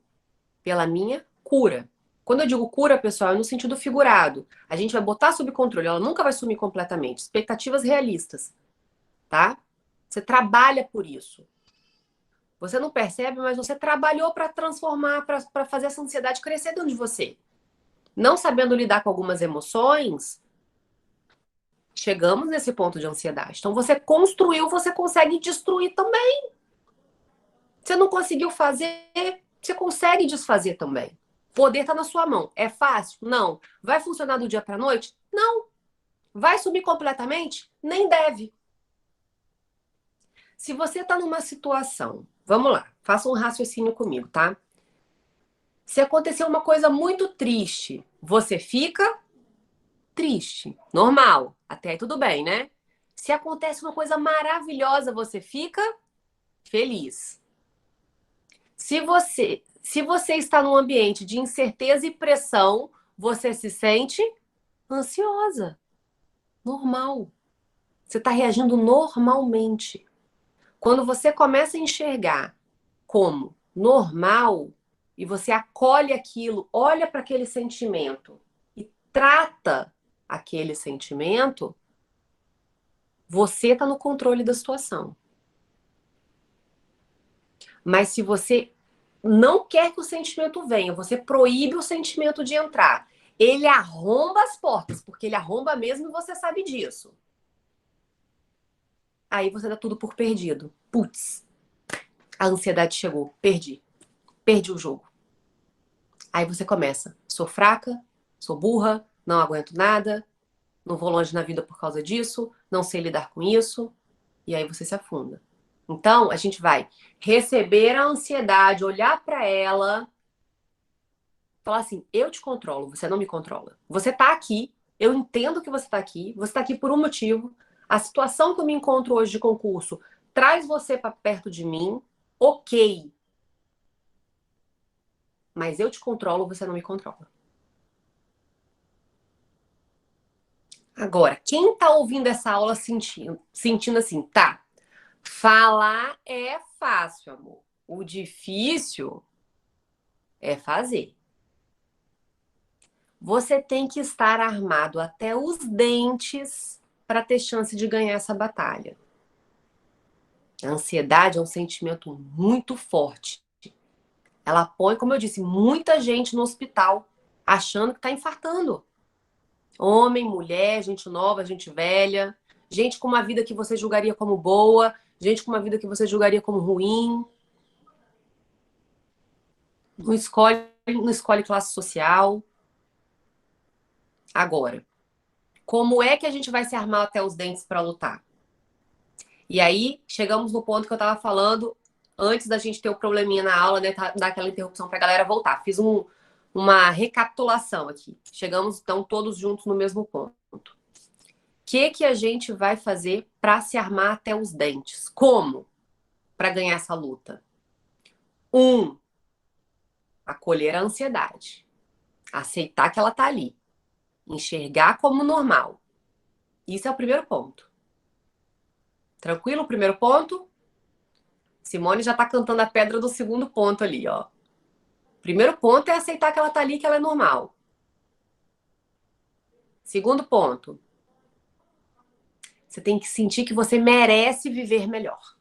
pela minha cura. Quando eu digo cura, pessoal, é no sentido figurado. A gente vai botar sob controle, ela nunca vai sumir completamente. Expectativas realistas, tá? Você trabalha por isso. Você não percebe, mas você trabalhou para transformar, para fazer essa ansiedade crescer dentro de você. Não sabendo lidar com algumas emoções, chegamos nesse ponto de ansiedade. Então, você construiu, você consegue destruir também. Você não conseguiu fazer, você consegue desfazer também. O poder está na sua mão. É fácil? Não. Vai funcionar do dia para a noite? Não. Vai sumir completamente? Nem deve. Se você está numa situação, vamos lá, faça um raciocínio comigo, tá? Se acontecer uma coisa muito triste, você fica triste. Normal. Até aí tudo bem, né? Se acontece uma coisa maravilhosa, você fica feliz. Se você está num ambiente de incerteza e pressão, você se sente ansiosa. Normal. Você está reagindo normalmente. Quando você começa a enxergar como normal e você acolhe aquilo, olha para aquele sentimento e trata aquele sentimento, você está no controle da situação. Mas se você não quer que o sentimento venha, você proíbe o sentimento de entrar. Ele arromba as portas, porque ele arromba mesmo e você sabe disso. Aí você dá tudo por perdido. Putz, a ansiedade chegou, perdi. Perdi o jogo. Aí você começa, sou fraca, sou burra, não aguento nada, não vou longe na vida por causa disso, não sei lidar com isso, e aí você se afunda. Então, a gente vai receber a ansiedade, olhar para ela, falar assim: eu te controlo, você não me controla. Você tá aqui, eu entendo que você tá aqui por um motivo. A situação que eu me encontro hoje de concurso traz você para perto de mim, ok. Mas eu te controlo, você não me controla. Agora, quem tá ouvindo essa aula sentindo assim, tá? Falar é fácil, amor. O difícil é fazer. Você tem que estar armado até os dentes para ter chance de ganhar essa batalha. A ansiedade é um sentimento muito forte. Ela põe, como eu disse, muita gente no hospital achando que está infartando. Homem, mulher, gente nova, gente velha, gente com uma vida que você julgaria como boa, gente com uma vida que você julgaria como ruim. Não escolhe classe social. Agora, como é que a gente vai se armar até os dentes para lutar? E aí, chegamos no ponto que eu estava falando antes da gente ter o probleminha na aula, né? Dar aquela interrupção para a galera voltar. Fiz uma recapitulação aqui. Chegamos, então, todos juntos no mesmo ponto. O que a gente vai fazer para se armar até os dentes? Como para ganhar essa luta? Acolher a ansiedade. Aceitar que ela tá ali. Enxergar como normal. Isso é o primeiro ponto. Tranquilo o primeiro ponto? Simone já tá cantando a pedra do segundo ponto ali, ó. Primeiro ponto é aceitar que ela tá ali, que ela é normal. Segundo ponto, você tem que sentir que você merece viver melhor.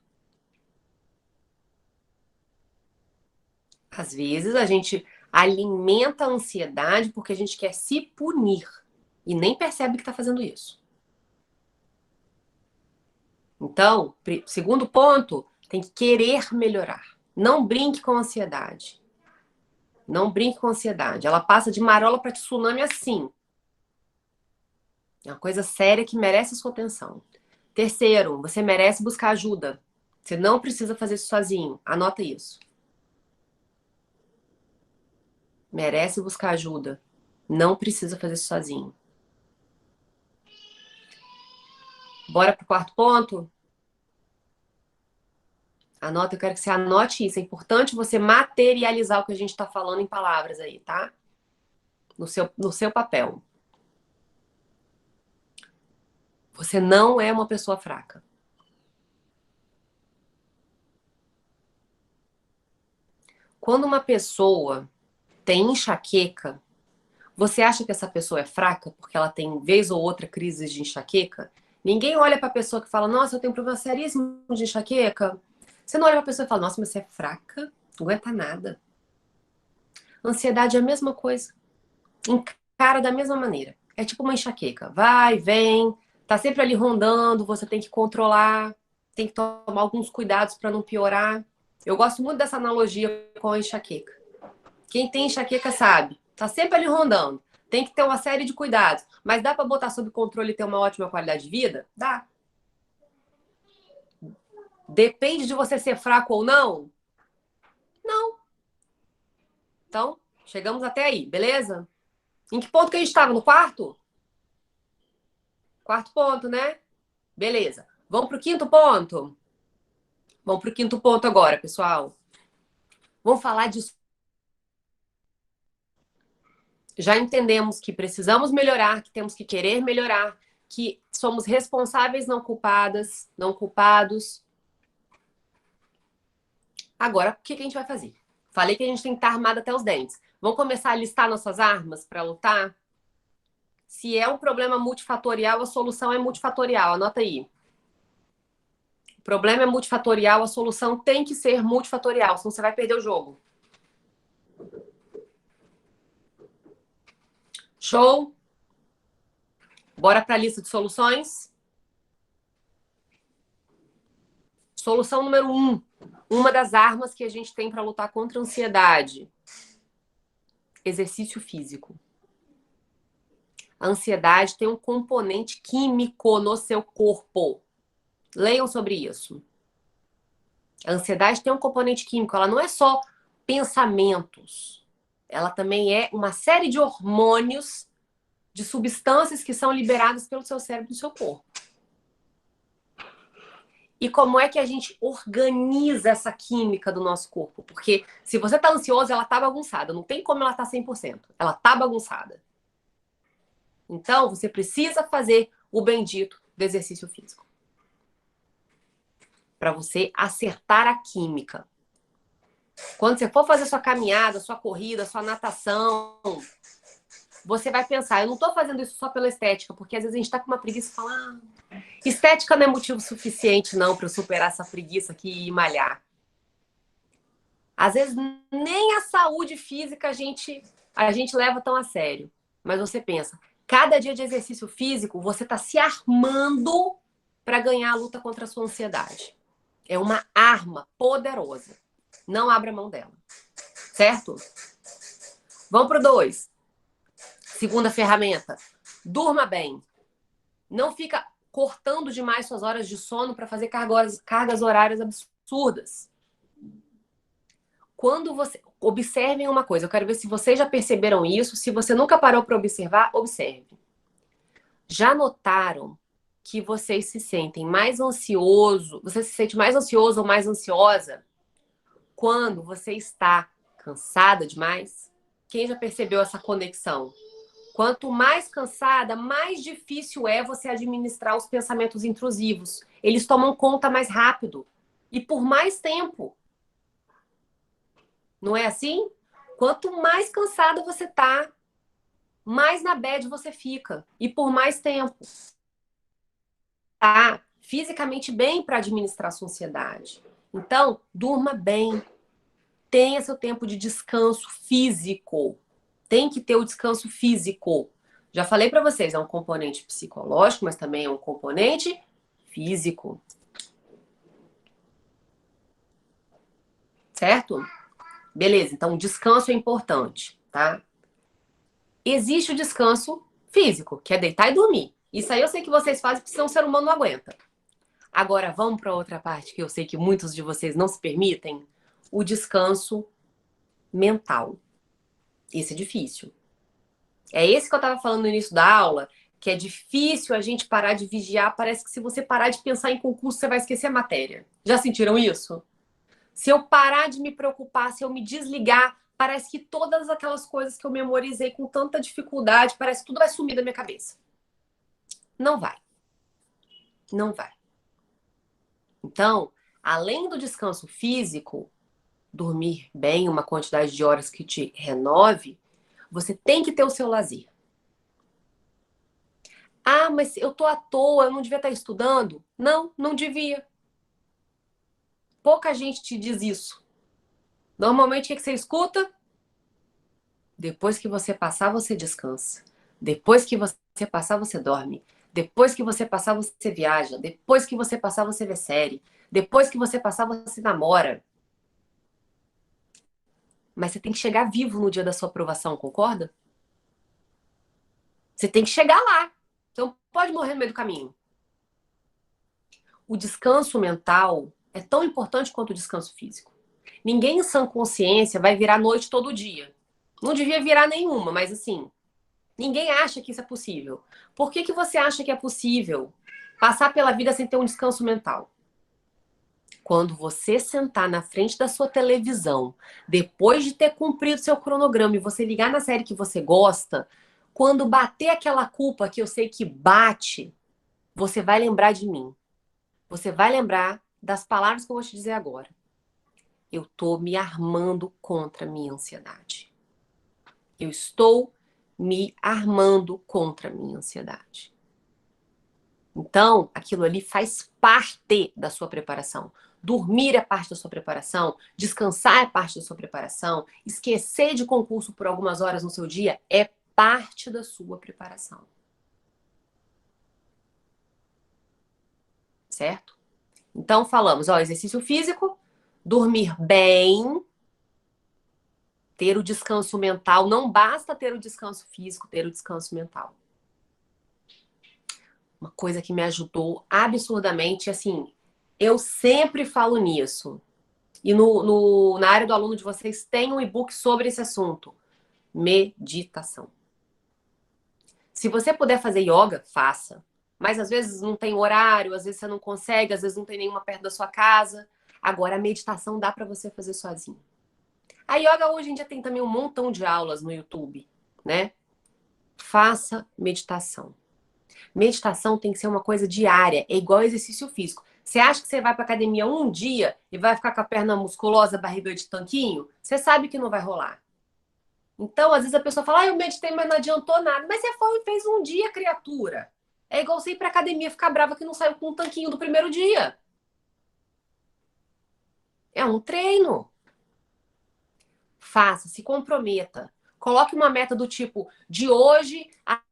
Às vezes a gente alimenta a ansiedade porque a gente quer se punir e nem percebe que tá fazendo isso. Então, segundo ponto, tem que querer melhorar. Não brinque com a ansiedade. Não brinque com a ansiedade. Ela passa de marola para tsunami assim. É uma coisa séria que merece a sua atenção. Terceiro, você merece buscar ajuda. Você não precisa fazer isso sozinho. Anota isso. Merece buscar ajuda. Não precisa fazer isso sozinho. Bora pro quarto ponto? Anota, eu quero que você anote isso. É importante você materializar o que a gente está falando em palavras aí, tá? No seu papel. Você não é uma pessoa fraca. Quando uma pessoa tem enxaqueca, você acha que essa pessoa é fraca porque ela tem vez ou outra crise de enxaqueca? Ninguém olha para a pessoa que fala: nossa, eu tenho um problema seríssimo de enxaqueca. Você não olha para a pessoa e fala: nossa, mas você é fraca? Não aguenta nada. Ansiedade é a mesma coisa. Encara da mesma maneira. É tipo uma enxaqueca. Vai, vem, tá sempre ali rondando, você tem que controlar, tem que tomar alguns cuidados para não piorar. Eu gosto muito dessa analogia com a enxaqueca. Quem tem enxaqueca sabe. Tá sempre ali rondando. Tem que ter uma série de cuidados. Mas dá para botar sob controle e ter uma ótima qualidade de vida? Dá. Depende de você ser fraco ou não? Não. Então, chegamos até aí, beleza? Em que ponto que a gente estava? No quarto? Quarto ponto, né? Beleza. Vamos pro quinto ponto? Vamos pro quinto ponto agora, pessoal. Vamos falar disso. Já entendemos que precisamos melhorar, que temos que querer melhorar, que somos responsáveis, não culpadas, não culpados. Agora, o que a gente vai fazer? Falei que a gente tem que estar armado até os dentes. Vamos começar a listar nossas armas para lutar? Se é um problema multifatorial, a solução é multifatorial. Anota aí. O problema é multifatorial, a solução tem que ser multifatorial, senão você vai perder o jogo. Show? Bora para a lista de soluções? Solução número 1. Uma das armas que a gente tem para lutar contra a ansiedade. Exercício físico. A ansiedade tem um componente químico no seu corpo. Leiam sobre isso. A ansiedade tem um componente químico. Ela não é só pensamentos. Ela também é uma série de hormônios, de substâncias que são liberadas pelo seu cérebro e do seu corpo. E como é que a gente organiza essa química do nosso corpo? Porque se você está ansioso, ela está bagunçada. Não tem como ela estar 100%. Ela está bagunçada. Então, você precisa fazer o bendito do exercício físico. Para você acertar a química. Quando você for fazer sua caminhada, sua corrida, sua natação, você vai pensar, eu não estou fazendo isso só pela estética, porque às vezes a gente está com uma preguiça e fala, estética não é motivo suficiente não para eu superar essa preguiça aqui e malhar. Às vezes nem a saúde física a gente leva tão a sério. Mas você pensa, cada dia de exercício físico, você está se armando para ganhar a luta contra a sua ansiedade. É uma arma poderosa. Não abra mão dela. Certo? Vamos pro 2. Segunda ferramenta. Durma bem. Não fica cortando demais suas horas de sono para fazer cargas horárias absurdas. Quando você... Observem uma coisa. Eu quero ver se vocês já perceberam isso. Se você nunca parou para observar, observe. Já notaram que vocês se sentem mais ansioso? Você se sente mais ansioso ou mais ansiosa quando você está cansada demais? Quem já percebeu essa conexão? Quanto mais cansada, mais difícil é você administrar os pensamentos intrusivos. Eles tomam conta mais rápido e por mais tempo. Não é assim? Quanto mais cansada você tá, mais na bad você fica e por mais tempo. Tá fisicamente bem para administrar sua ansiedade. Então, durma bem. Tenha seu tempo de descanso físico. Tem que ter o descanso físico. Já falei para vocês, é um componente psicológico, mas também é um componente físico. Certo? Beleza, então o descanso é importante, tá? Existe o descanso físico, que é deitar e dormir. Isso aí eu sei que vocês fazem porque senão o ser humano não aguenta. Agora, vamos para outra parte que eu sei que muitos de vocês não se permitem. O descanso mental. Esse é difícil. É esse que eu estava falando no início da aula, que é difícil a gente parar de vigiar. Parece que se você parar de pensar em concurso, você vai esquecer a matéria. Já sentiram isso? Se eu parar de me preocupar, se eu me desligar, parece que todas aquelas coisas que eu memorizei com tanta dificuldade, parece que tudo vai sumir da minha cabeça. Não vai. Não vai. Então, além do descanso físico, dormir bem, uma quantidade de horas que te renove, você tem que ter o seu lazer. Ah, mas eu tô à toa, eu não devia estar estudando? Não, não devia. Pouca gente te diz isso. Normalmente, o que você escuta? Depois que você passar, você descansa. Depois que você passar, você dorme. Depois que você passar, você viaja. Depois que você passar, você vê série. Depois que você passar, você namora. Mas você tem que chegar vivo no dia da sua aprovação, concorda? Você tem que chegar lá. Você não pode morrer no meio do caminho. O descanso mental é tão importante quanto o descanso físico. Ninguém em sã consciência vai virar noite todo dia. Não devia virar nenhuma, mas assim, ninguém acha que isso é possível. Por que você acha que é possível passar pela vida sem ter um descanso mental? Quando você sentar na frente da sua televisão, depois de ter cumprido seu cronograma e você ligar na série que você gosta, quando bater aquela culpa que eu sei que bate, você vai lembrar de mim. Você vai lembrar das palavras que eu vou te dizer agora. Eu tô me armando contra a minha ansiedade. Eu estou me armando contra a minha ansiedade. Então, aquilo ali faz parte da sua preparação. Dormir é parte da sua preparação, descansar é parte da sua preparação, esquecer de concurso por algumas horas no seu dia é parte da sua preparação. Certo? Então, falamos, ó, exercício físico, dormir bem, ter o descanso mental. Não basta ter o descanso físico, ter o descanso mental. Uma coisa que me ajudou absurdamente, assim, eu sempre falo nisso. E na área do aluno de vocês tem um e-book sobre esse assunto. Meditação. Se você puder fazer yoga, faça. Mas às vezes não tem horário, às vezes você não consegue, às vezes não tem nenhuma perto da sua casa. Agora, a meditação dá para você fazer sozinho. A yoga hoje em dia tem também um montão de aulas no YouTube, né? Faça meditação. Meditação tem que ser uma coisa diária, é igual exercício físico. Você acha que você vai para academia um dia e vai ficar com a perna musculosa, barriga de tanquinho? Você sabe que não vai rolar. Então, às vezes a pessoa fala, eu meditei, mas não adiantou nada. Mas você foi e fez um dia, criatura. É igual você ir pra academia ficar brava que não saiu com um tanquinho do primeiro dia. É um treino. Faça, se comprometa. Coloque uma meta do tipo, de hoje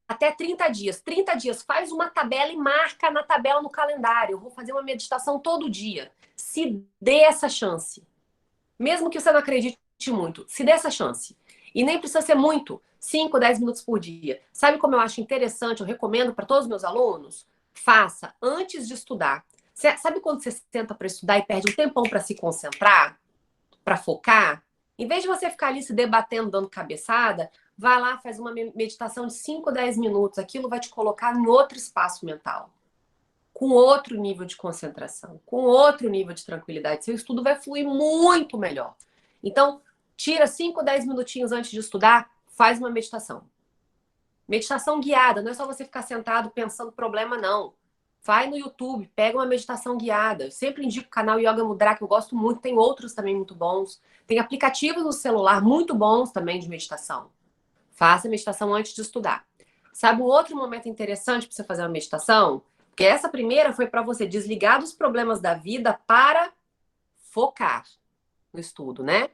até 30 dias. 30 dias, faz uma tabela e marca na tabela no calendário. Eu vou fazer uma meditação todo dia. Se dê essa chance. Mesmo que você não acredite muito, se dê essa chance. E nem precisa ser muito, 5, 10 minutos por dia. Sabe como eu acho interessante, eu recomendo para todos os meus alunos? Faça antes de estudar. Sabe quando você senta para estudar e perde um tempão para se concentrar, para focar? Em vez de você ficar ali se debatendo, dando cabeçada, vai lá, faz uma meditação de 5, 10 minutos. Aquilo vai te colocar em outro espaço mental, com outro nível de concentração, com outro nível de tranquilidade. Seu estudo vai fluir muito melhor. Então, tira 5, 10 minutinhos antes de estudar, faz uma meditação. Meditação guiada, não é só você ficar sentado pensando problema, não. Vai no YouTube, pega uma meditação guiada. Eu sempre indico o canal Yoga Mudra, que eu gosto muito. Tem outros também muito bons. Tem aplicativos no celular muito bons também de meditação. Faça meditação antes de estudar. Sabe um outro momento interessante para você fazer uma meditação? Porque essa primeira foi para você desligar dos problemas da vida para focar no estudo, né?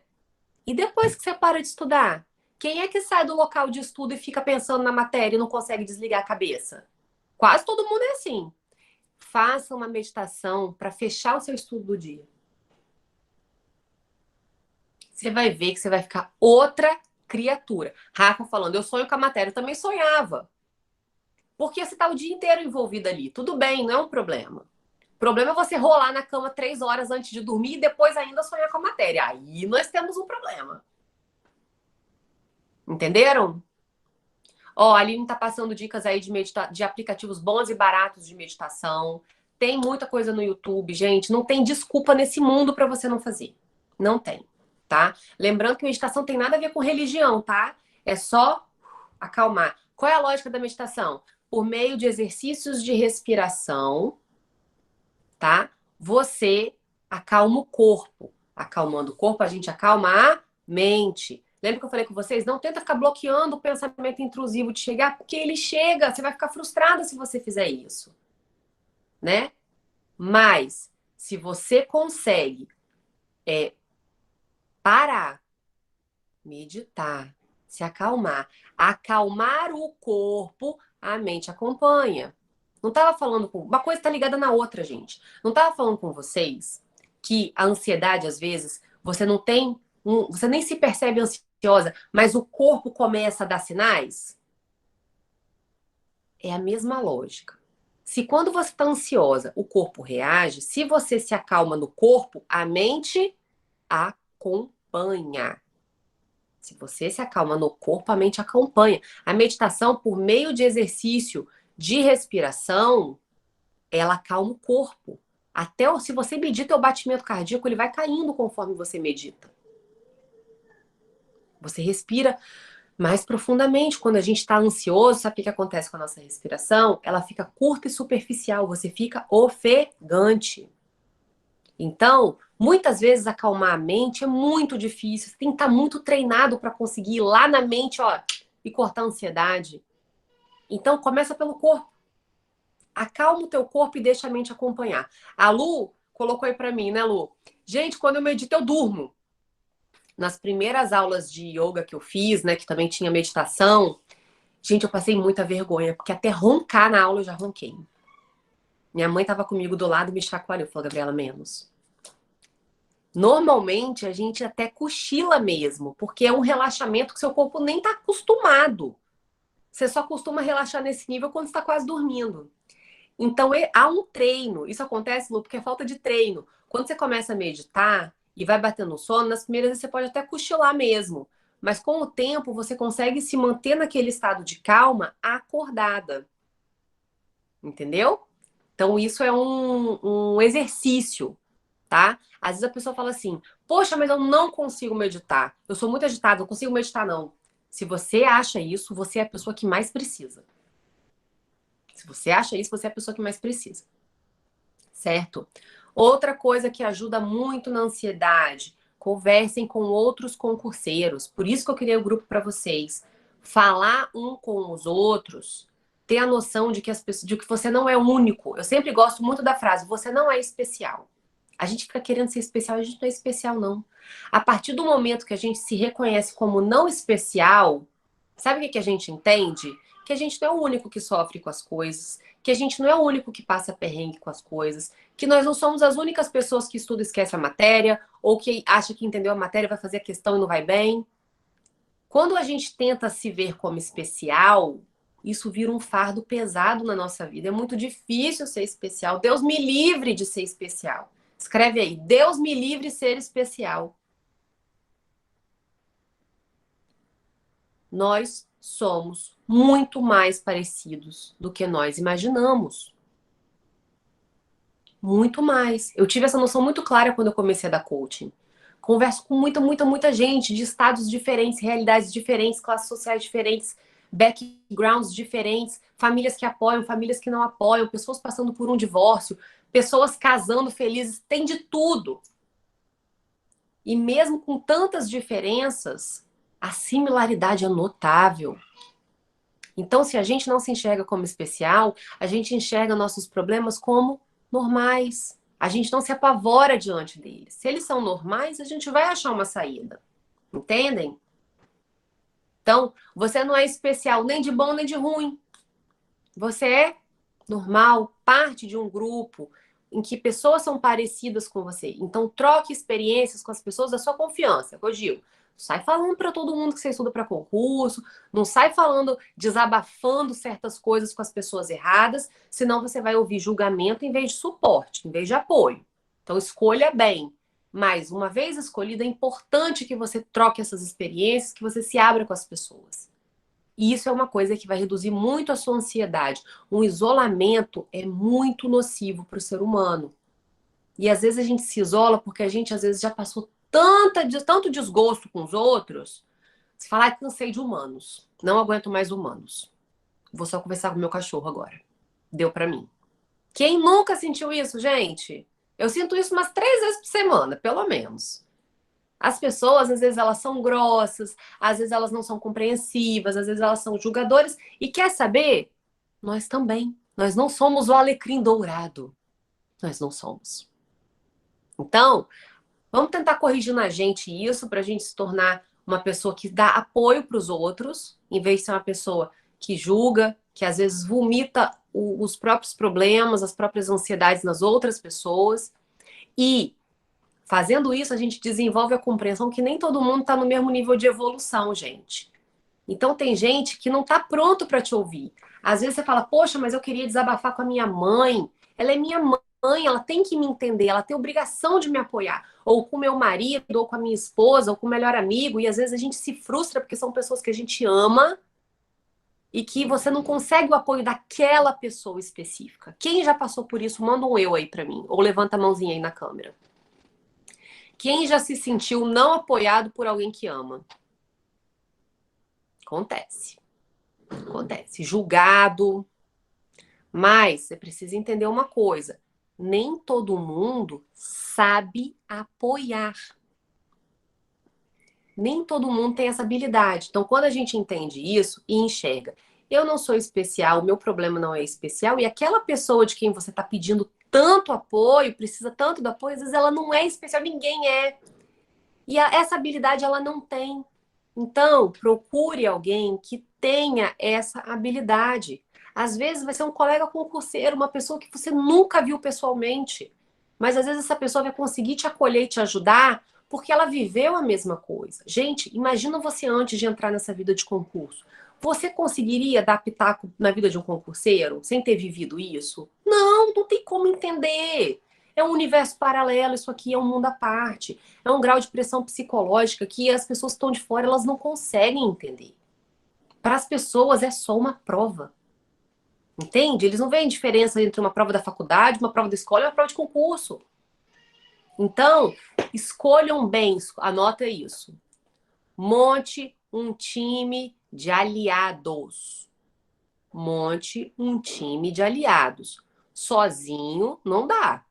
E depois que você para de estudar, quem é que sai do local de estudo e fica pensando na matéria e não consegue desligar a cabeça? Quase todo mundo é assim. Faça uma meditação para fechar o seu estudo do dia. Você vai ver que você vai ficar outra criatura. Rafa falando, eu sonho com a matéria. Eu também sonhava. Porque você está o dia inteiro envolvido ali. Tudo bem, não é um problema. O problema é você rolar na cama 3 horas antes de dormir e depois ainda sonhar com a matéria. Aí nós temos um problema. Entenderam? Ó, a Aline tá passando dicas aí de aplicativos bons e baratos de meditação. Tem muita coisa no YouTube, gente. Não tem desculpa nesse mundo para você não fazer. Não tem, tá? Lembrando que meditação tem nada a ver com religião, tá? É só acalmar. Qual é a lógica da meditação? Por meio de exercícios de respiração, tá? Você acalma o corpo. Acalmando o corpo, a gente acalma a mente. Lembra que eu falei com vocês? Não tenta ficar bloqueando o pensamento intrusivo de chegar, porque ele chega. Você vai ficar frustrada se você fizer isso, né? Mas, se você consegue parar, meditar, se acalmar, acalmar o corpo, a mente acompanha. Não estava falando com... Uma coisa está ligada na outra, gente. Não estava falando com vocês que a ansiedade, às vezes, você não tem... Você nem se percebe ansiosa, mas o corpo começa a dar sinais? É a mesma lógica. Se quando você está ansiosa, o corpo reage, se você se acalma no corpo, a mente acompanha. Se você se acalma no corpo, a mente acompanha. A meditação, por meio de exercício de respiração, ela acalma o corpo. Até se você medita o batimento cardíaco, ele vai caindo conforme você medita. Você respira mais profundamente. Quando a gente está ansioso, sabe o que acontece com a nossa respiração? Ela fica curta e superficial, você fica ofegante. Então, muitas vezes acalmar a mente é muito difícil. Você tem que estar muito treinado para conseguir ir lá na mente, ó, e cortar a ansiedade. Então, começa pelo corpo. Acalma o teu corpo e deixa a mente acompanhar. A Lu colocou aí pra mim, né, Lu? Gente, quando eu medito, eu durmo. Nas primeiras aulas de yoga que eu fiz, né, que também tinha meditação, gente, eu passei muita vergonha, porque até roncar na aula eu já ronquei. Minha mãe tava comigo do lado e me chacoalhou. Falou, Gabriela, menos. Normalmente, a gente até cochila mesmo, porque é um relaxamento que seu corpo nem tá acostumado. Você só costuma relaxar nesse nível quando está quase dormindo. Então, há um treino. Isso acontece, Lu, porque é falta de treino. Quando você começa a meditar e vai batendo sono, nas primeiras vezes você pode até cochilar mesmo. Mas com o tempo, você consegue se manter naquele estado de calma acordada. Entendeu? Então, isso é um exercício, tá? Às vezes a pessoa fala assim, poxa, mas eu não consigo meditar. Eu sou muito agitada, não consigo meditar, não. Se você acha isso, você é a pessoa que mais precisa. Se você acha isso, você é a pessoa que mais precisa. Certo? Outra coisa que ajuda muito na ansiedade, conversem com outros concurseiros. Por isso que eu criei o grupo para vocês. Falar um com os outros, ter a noção de que, de que você não é único. Eu sempre gosto muito da frase, você não é especial. A gente fica querendo ser especial, a gente não é especial, não. A partir do momento que a gente se reconhece como não especial, sabe o que a gente entende? Que a gente não é o único que sofre com as coisas, que a gente não é o único que passa perrengue com as coisas, que nós não somos as únicas pessoas que estudam e esquecem a matéria, ou que acha que entendeu a matéria, vai fazer a questão e não vai bem. Quando a gente tenta se ver como especial, isso vira um fardo pesado na nossa vida. É muito difícil ser especial. Deus me livre de ser especial. Escreve aí, Deus me livre de ser especial. Nós somos muito mais parecidos do que nós imaginamos. Muito mais. Eu tive essa noção muito clara quando eu comecei a dar coaching. Converso com muita gente de estados diferentes, realidades diferentes, classes sociais diferentes, backgrounds diferentes, famílias que apoiam, famílias que não apoiam, pessoas passando por um divórcio, pessoas casando felizes, tem de tudo. E mesmo com tantas diferenças, a similaridade é notável. Então, se a gente não se enxerga como especial, a gente enxerga nossos problemas como normais. A gente não se apavora diante deles. Se eles são normais, a gente vai achar uma saída. Entendem? Então, você não é especial nem de bom nem de ruim. Você é normal, parte de um grupo em que pessoas são parecidas com você. Então, troque experiências com as pessoas da sua confiança. Eu digo, sai falando para todo mundo que você estuda para concurso, não sai falando, desabafando certas coisas com as pessoas erradas, senão você vai ouvir julgamento em vez de suporte, em vez de apoio. Então, escolha bem. Mas, uma vez escolhida, é importante que você troque essas experiências, que você se abra com as pessoas. E isso é uma coisa que vai reduzir muito a sua ansiedade. Um isolamento é muito nocivo para o ser humano. E às vezes a gente se isola porque a gente às vezes já passou tanto desgosto com os outros. Você fala, cansei de humanos. Não aguento mais humanos. Vou só conversar com meu cachorro agora. Deu para mim. Quem nunca sentiu isso, gente? Eu sinto isso umas 3 vezes por semana, pelo menos. As pessoas, às vezes, elas são grossas, às vezes elas não são compreensivas, às vezes elas são julgadoras. E quer saber? Nós também. Nós não somos o alecrim dourado. Nós não somos. Então, vamos tentar corrigir na gente isso para a gente se tornar uma pessoa que dá apoio para os outros, em vez de ser uma pessoa que julga, que às vezes vomita os próprios problemas, as próprias ansiedades nas outras pessoas. E fazendo isso, a gente desenvolve a compreensão que nem todo mundo está no mesmo nível de evolução, gente. Então, tem gente que não está pronto para te ouvir. Às vezes você fala, poxa, mas eu queria desabafar com a minha mãe. Ela é minha mãe, ela tem que me entender, ela tem obrigação de me apoiar. Ou com meu marido, ou com a minha esposa, ou com o melhor amigo. E às vezes a gente se frustra porque são pessoas que a gente ama e que você não consegue o apoio daquela pessoa específica. Quem já passou por isso, manda um eu aí para mim. Ou levanta a mãozinha aí na câmera. Quem já se sentiu não apoiado por alguém que ama? Acontece. Acontece. Julgado. Mas você precisa entender uma coisa. Nem todo mundo sabe apoiar. Nem todo mundo tem essa habilidade. Então, quando a gente entende isso e enxerga, eu não sou especial, o meu problema não é especial, e aquela pessoa de quem você está pedindo tanto apoio, precisa tanto do apoio, às vezes ela não é especial, ninguém é. E essa habilidade ela não tem. Então, procure alguém que tenha essa habilidade. Às vezes vai ser um colega concurseiro, uma pessoa que você nunca viu pessoalmente. Mas às vezes essa pessoa vai conseguir te acolher e te ajudar porque ela viveu a mesma coisa. Gente, imagina você antes de entrar nessa vida de concurso. Você conseguiria dar pitaco na vida de um concurseiro sem ter vivido isso? Não, não tem como entender. É um universo paralelo, isso aqui é um mundo à parte. É um grau de pressão psicológica que as pessoas que estão de fora, elas não conseguem entender. Para as pessoas é só uma prova. Entende? Eles não veem diferença entre uma prova da faculdade, uma prova da escola e uma prova de concurso. Então, escolham bem, anota isso. Monte um time de aliados. Monte um time de aliados. Sozinho não dá.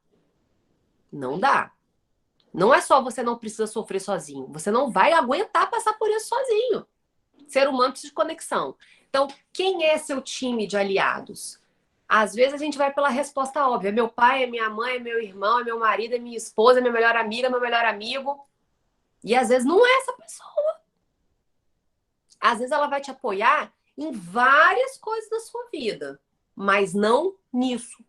Não dá. Não é só você não precisa sofrer sozinho. Você não vai aguentar passar por isso sozinho. Ser humano precisa de conexão. Então, quem é seu time de aliados? Às vezes a gente vai pela resposta óbvia. Meu pai, é minha mãe, é meu irmão, é meu marido, é minha esposa, é minha melhor amiga, é meu melhor amigo. E às vezes não é essa pessoa. Às vezes ela vai te apoiar em várias coisas da sua vida, mas não nisso.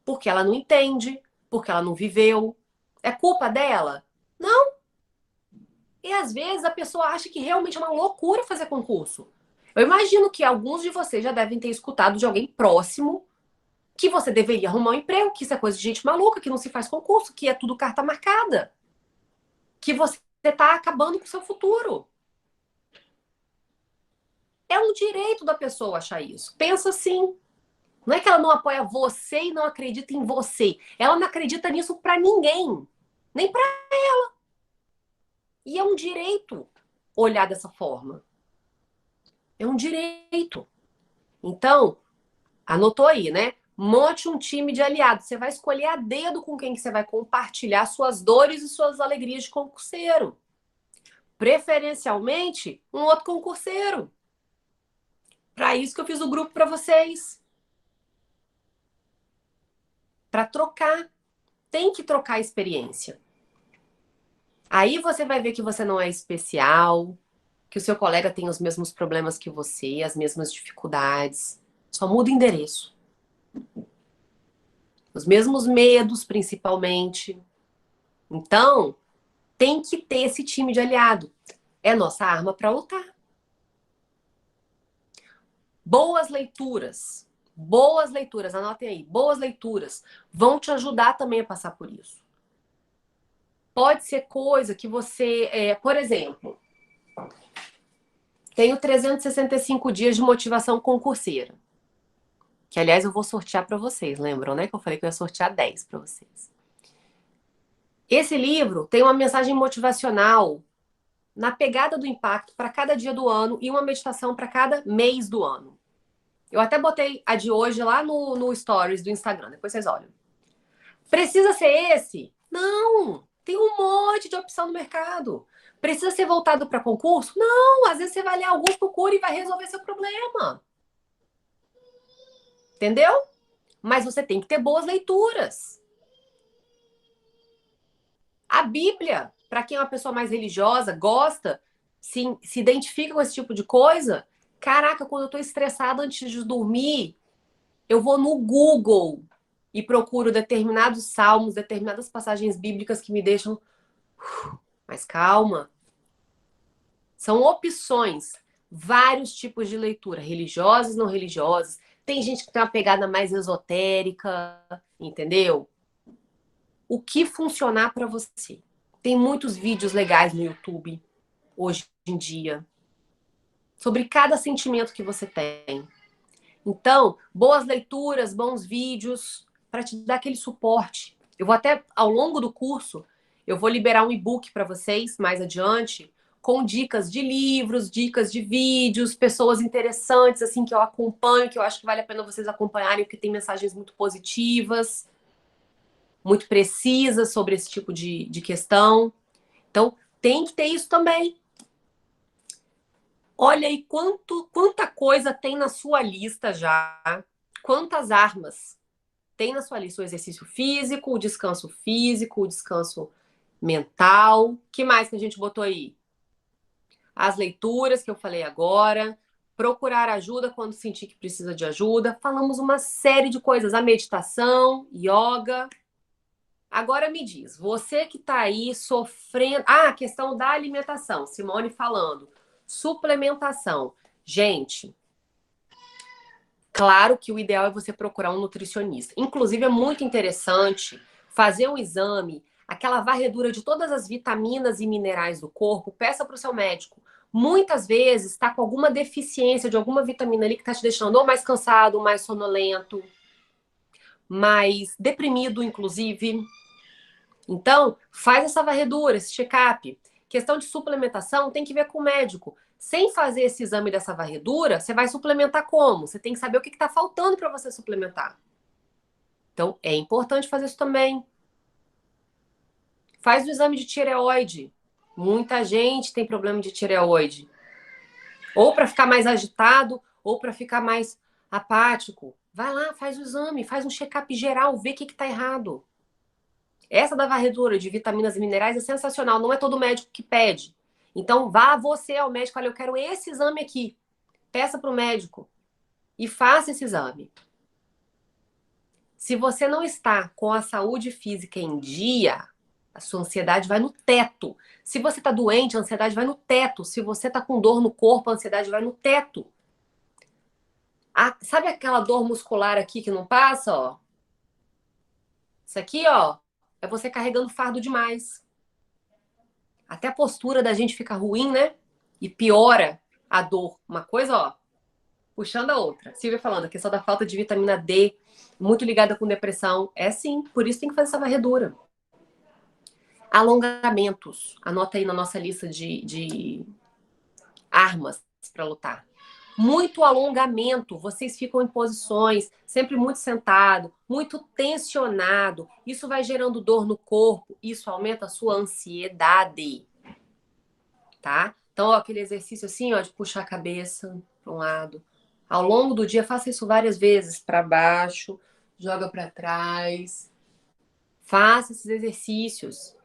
Porque ela não entende, porque ela não viveu. É culpa dela? Não. E às vezes a pessoa acha que realmente é uma loucura fazer concurso. Eu imagino que alguns de vocês já devem ter escutado de alguém próximo que você deveria arrumar um emprego, que isso é coisa de gente maluca, que não se faz concurso, que é tudo carta marcada. Que você está acabando com o seu futuro. É um direito da pessoa achar isso. Pensa assim. Não é que ela não apoia você e não acredita em você. Ela não acredita nisso para ninguém. Nem para... E é um direito olhar dessa forma. É um direito. Então, anotou aí, né? Monte um time de aliados. Você vai escolher a dedo com quem que você vai compartilhar suas dores e suas alegrias de concurseiro. Preferencialmente, um outro concurseiro. Para isso que eu fiz o grupo para vocês. Para trocar. Tem que trocar a experiência. Aí você vai ver que você não é especial, que o seu colega tem os mesmos problemas que você, as mesmas dificuldades. Só muda o endereço. Os mesmos medos, principalmente. Então, tem que ter esse time de aliado. É nossa arma para lutar. Boas leituras. Boas leituras, anotem aí. Boas leituras vão te ajudar também a passar por isso. Pode ser coisa que você... por exemplo, tenho 365 dias de motivação concurseira. Que, aliás, eu vou sortear para vocês. Lembram, né? Que eu falei que eu ia sortear 10 para vocês. Esse livro tem uma mensagem motivacional na pegada do impacto para cada dia do ano e uma meditação para cada mês do ano. Eu até botei a de hoje lá no Stories do Instagram. Depois vocês olham. Precisa ser esse? Não! Tem um monte de opção no mercado. Precisa ser voltado para concurso? Não! Às vezes você vai ler alguns, procura e vai resolver seu problema. Entendeu? Mas você tem que ter boas leituras. A Bíblia, para quem é uma pessoa mais religiosa, gosta, se identifica com esse tipo de coisa, caraca, quando eu tô estressada antes de dormir, eu vou no Google e procuro determinados salmos, determinadas passagens bíblicas que me deixam mais calma. São opções, vários tipos de leitura, religiosas, não religiosas. Tem gente que tem uma pegada mais esotérica, entendeu? O que funcionar para você. Tem muitos vídeos legais no YouTube, hoje em dia, sobre cada sentimento que você tem. Então, boas leituras, bons vídeos, para te dar aquele suporte. Eu vou até, ao longo do curso, eu vou liberar um e-book para vocês, mais adiante, com dicas de livros, dicas de vídeos, pessoas interessantes, assim, que eu acompanho, que eu acho que vale a pena vocês acompanharem, porque tem mensagens muito positivas, muito precisas sobre esse tipo de questão. Então, tem que ter isso também. Olha aí quanta coisa tem na sua lista já. Quantas armas tem na sua lista? O exercício físico, o descanso mental. Que mais que a gente botou aí? As leituras que eu falei agora. Procurar ajuda quando sentir que precisa de ajuda. Falamos uma série de coisas. A meditação, yoga. Agora me diz, você que está aí sofrendo. Ah, a questão da alimentação. Simone falando. Suplementação. Gente, claro que o ideal é você procurar um nutricionista. Inclusive, é muito interessante fazer um exame, aquela varredura de todas as vitaminas e minerais do corpo. Peça para o seu médico. Muitas vezes está com alguma deficiência de alguma vitamina ali que está te deixando ou mais cansado, ou mais sonolento, mais deprimido, inclusive. Então, faz essa varredura, esse check-up. Questão de suplementação tem que ver com o médico. Sem fazer esse exame dessa varredura, você vai suplementar como? Você tem que saber o que está faltando para você suplementar. Então, é importante fazer isso também. Faz o exame de tireoide. Muita gente tem problema de tireoide. Ou para ficar mais agitado, ou para ficar mais apático. Vai lá, faz o exame, faz um check-up geral, vê o que está errado. Essa da varredura de vitaminas e minerais é sensacional. Não é todo médico que pede. Então, vá você ao médico. Olha, eu quero esse exame aqui. Peça para o médico e faça esse exame. Se você não está com a saúde física em dia, a sua ansiedade vai no teto. Se você está doente, a ansiedade vai no teto. Se você está com dor no corpo, a ansiedade vai no teto. Sabe aquela dor muscular aqui que não passa, ó? Isso aqui, ó, é você carregando fardo demais. Até a postura da gente fica ruim, né? E piora a dor. Uma coisa, ó, puxando a outra. Silvia falando, a questão da falta de vitamina D, muito ligada com depressão. É sim, por isso tem que fazer essa varredura. Alongamentos. Anota aí na nossa lista de armas para lutar. Muito alongamento. Vocês ficam em posições, sempre muito sentado, muito tensionado. Isso vai gerando dor no corpo. Isso aumenta a sua ansiedade. Tá? Então, ó, aquele exercício assim, ó, de puxar a cabeça para um lado. Ao longo do dia, faça isso várias vezes. Para baixo, joga para trás. Faça esses exercícios.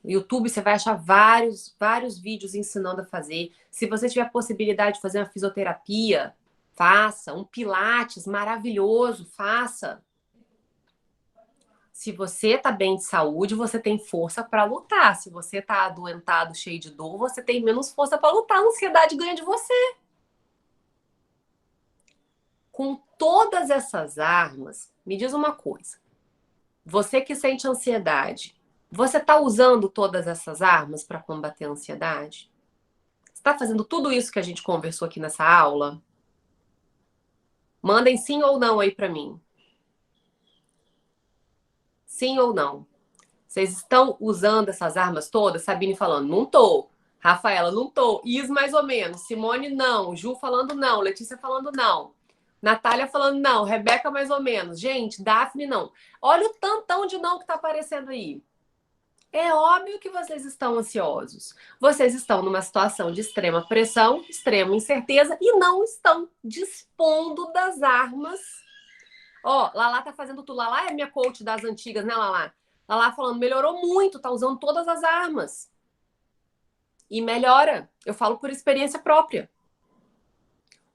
No YouTube você vai achar vários vídeos ensinando a fazer. Se você tiver a possibilidade de fazer uma fisioterapia, faça. Um pilates maravilhoso, faça. Se você tá bem de saúde, você tem força para lutar. Se você tá adoentado, cheio de dor, você tem menos força para lutar. A ansiedade ganha de você. Com todas essas armas, me diz uma coisa. Você que sente ansiedade, você está usando todas essas armas para combater a ansiedade? Você está fazendo tudo isso que a gente conversou aqui nessa aula? Mandem sim ou não aí para mim. Sim ou não? Vocês estão usando essas armas todas? Sabine falando, não tô. Rafaela, não tô. Is mais ou menos. Simone, não. Ju falando não. Letícia falando não. Natália falando não. Rebeca, mais ou menos. Gente, Daphne, não. Olha o tantão de não que tá aparecendo aí. É óbvio que vocês estão ansiosos. Vocês estão numa situação de extrema pressão, extrema incerteza e não estão dispondo das armas. Ó, Lala tá fazendo tudo. Lala é minha coach das antigas, né, Lala? Lala falando, melhorou muito, tá usando todas as armas. E melhora. Eu falo por experiência própria.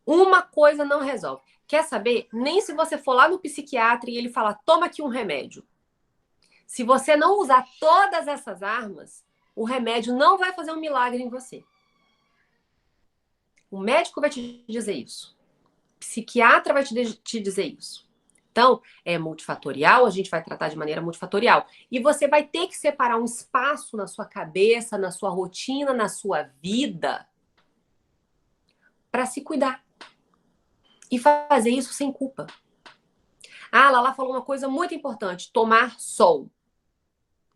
Uma coisa não resolve. Quer saber? Nem se você for lá no psiquiatra e ele falar, toma aqui um remédio. Se você não usar todas essas armas, o remédio não vai fazer um milagre em você. O médico vai te dizer isso. O psiquiatra vai te dizer isso. Então, é multifatorial, a gente vai tratar de maneira multifatorial. E você vai ter que separar um espaço na sua cabeça, na sua rotina, na sua vida, para se cuidar. E fazer isso sem culpa. Ah, Lala falou uma coisa muito importante: tomar sol.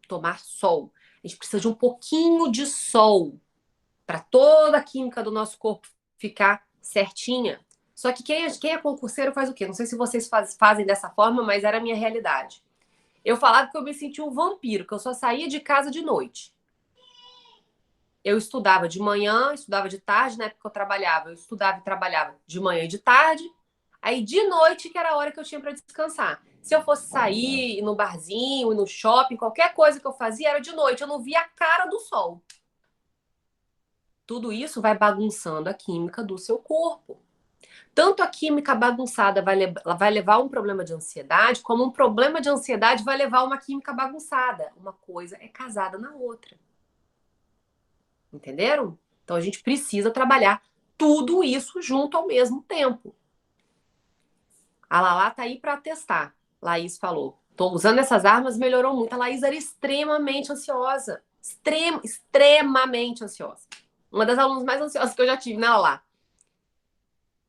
Tomar sol. A gente precisa de um pouquinho de sol para toda a química do nosso corpo ficar certinha. Só que quem é concurseiro faz o quê? Não sei se vocês fazem dessa forma, mas era a minha realidade. Eu falava que eu me sentia um vampiro, que eu só saía de casa de noite. Eu estudava de manhã, estudava de tarde, na época que eu trabalhava. Eu estudava e trabalhava de manhã e de tarde. Aí de noite, que era a hora que eu tinha para descansar. Se eu fosse sair, ir no barzinho, ir no shopping, qualquer coisa que eu fazia era de noite. Eu não via a cara do sol. Tudo isso vai bagunçando a química do seu corpo. Tanto a química bagunçada vai levar a um problema de ansiedade, como um problema de ansiedade vai levar a uma química bagunçada. Uma coisa é casada na outra. Entenderam? Então a gente precisa trabalhar tudo isso junto ao mesmo tempo. A Lala tá aí para testar. Laís falou: tô usando essas armas, melhorou muito. A Laís era extremamente ansiosa. Extremamente ansiosa. Uma das alunas mais ansiosas que eu já tive, né, Lala?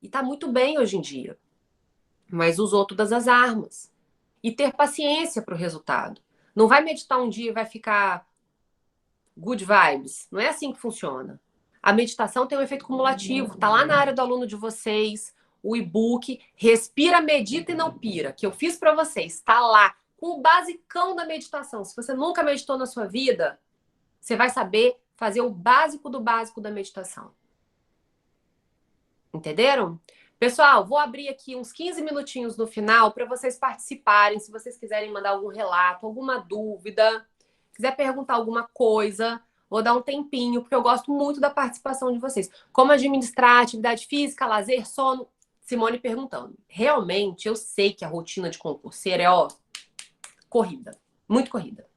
E tá muito bem hoje em dia. Mas usou todas as armas. E ter paciência para o resultado. Não vai meditar um dia e vai ficar good vibes. Não é assim que funciona. A meditação tem um efeito cumulativo. Tá lá na área do aluno de vocês, o e-book Respira, Medita e Não Pira, que eu fiz para vocês. Tá lá, com o basicão da meditação. Se você nunca meditou na sua vida, você vai saber fazer o básico do básico da meditação. Entenderam? Pessoal, vou abrir aqui uns 15 minutinhos no final para vocês participarem, se vocês quiserem mandar algum relato, alguma dúvida, quiser perguntar alguma coisa, vou dar um tempinho, porque eu gosto muito da participação de vocês. Como administrar atividade física, lazer, sono? Simone perguntando. Realmente, eu sei que a rotina de concurseiro é, corrida, muito corrida.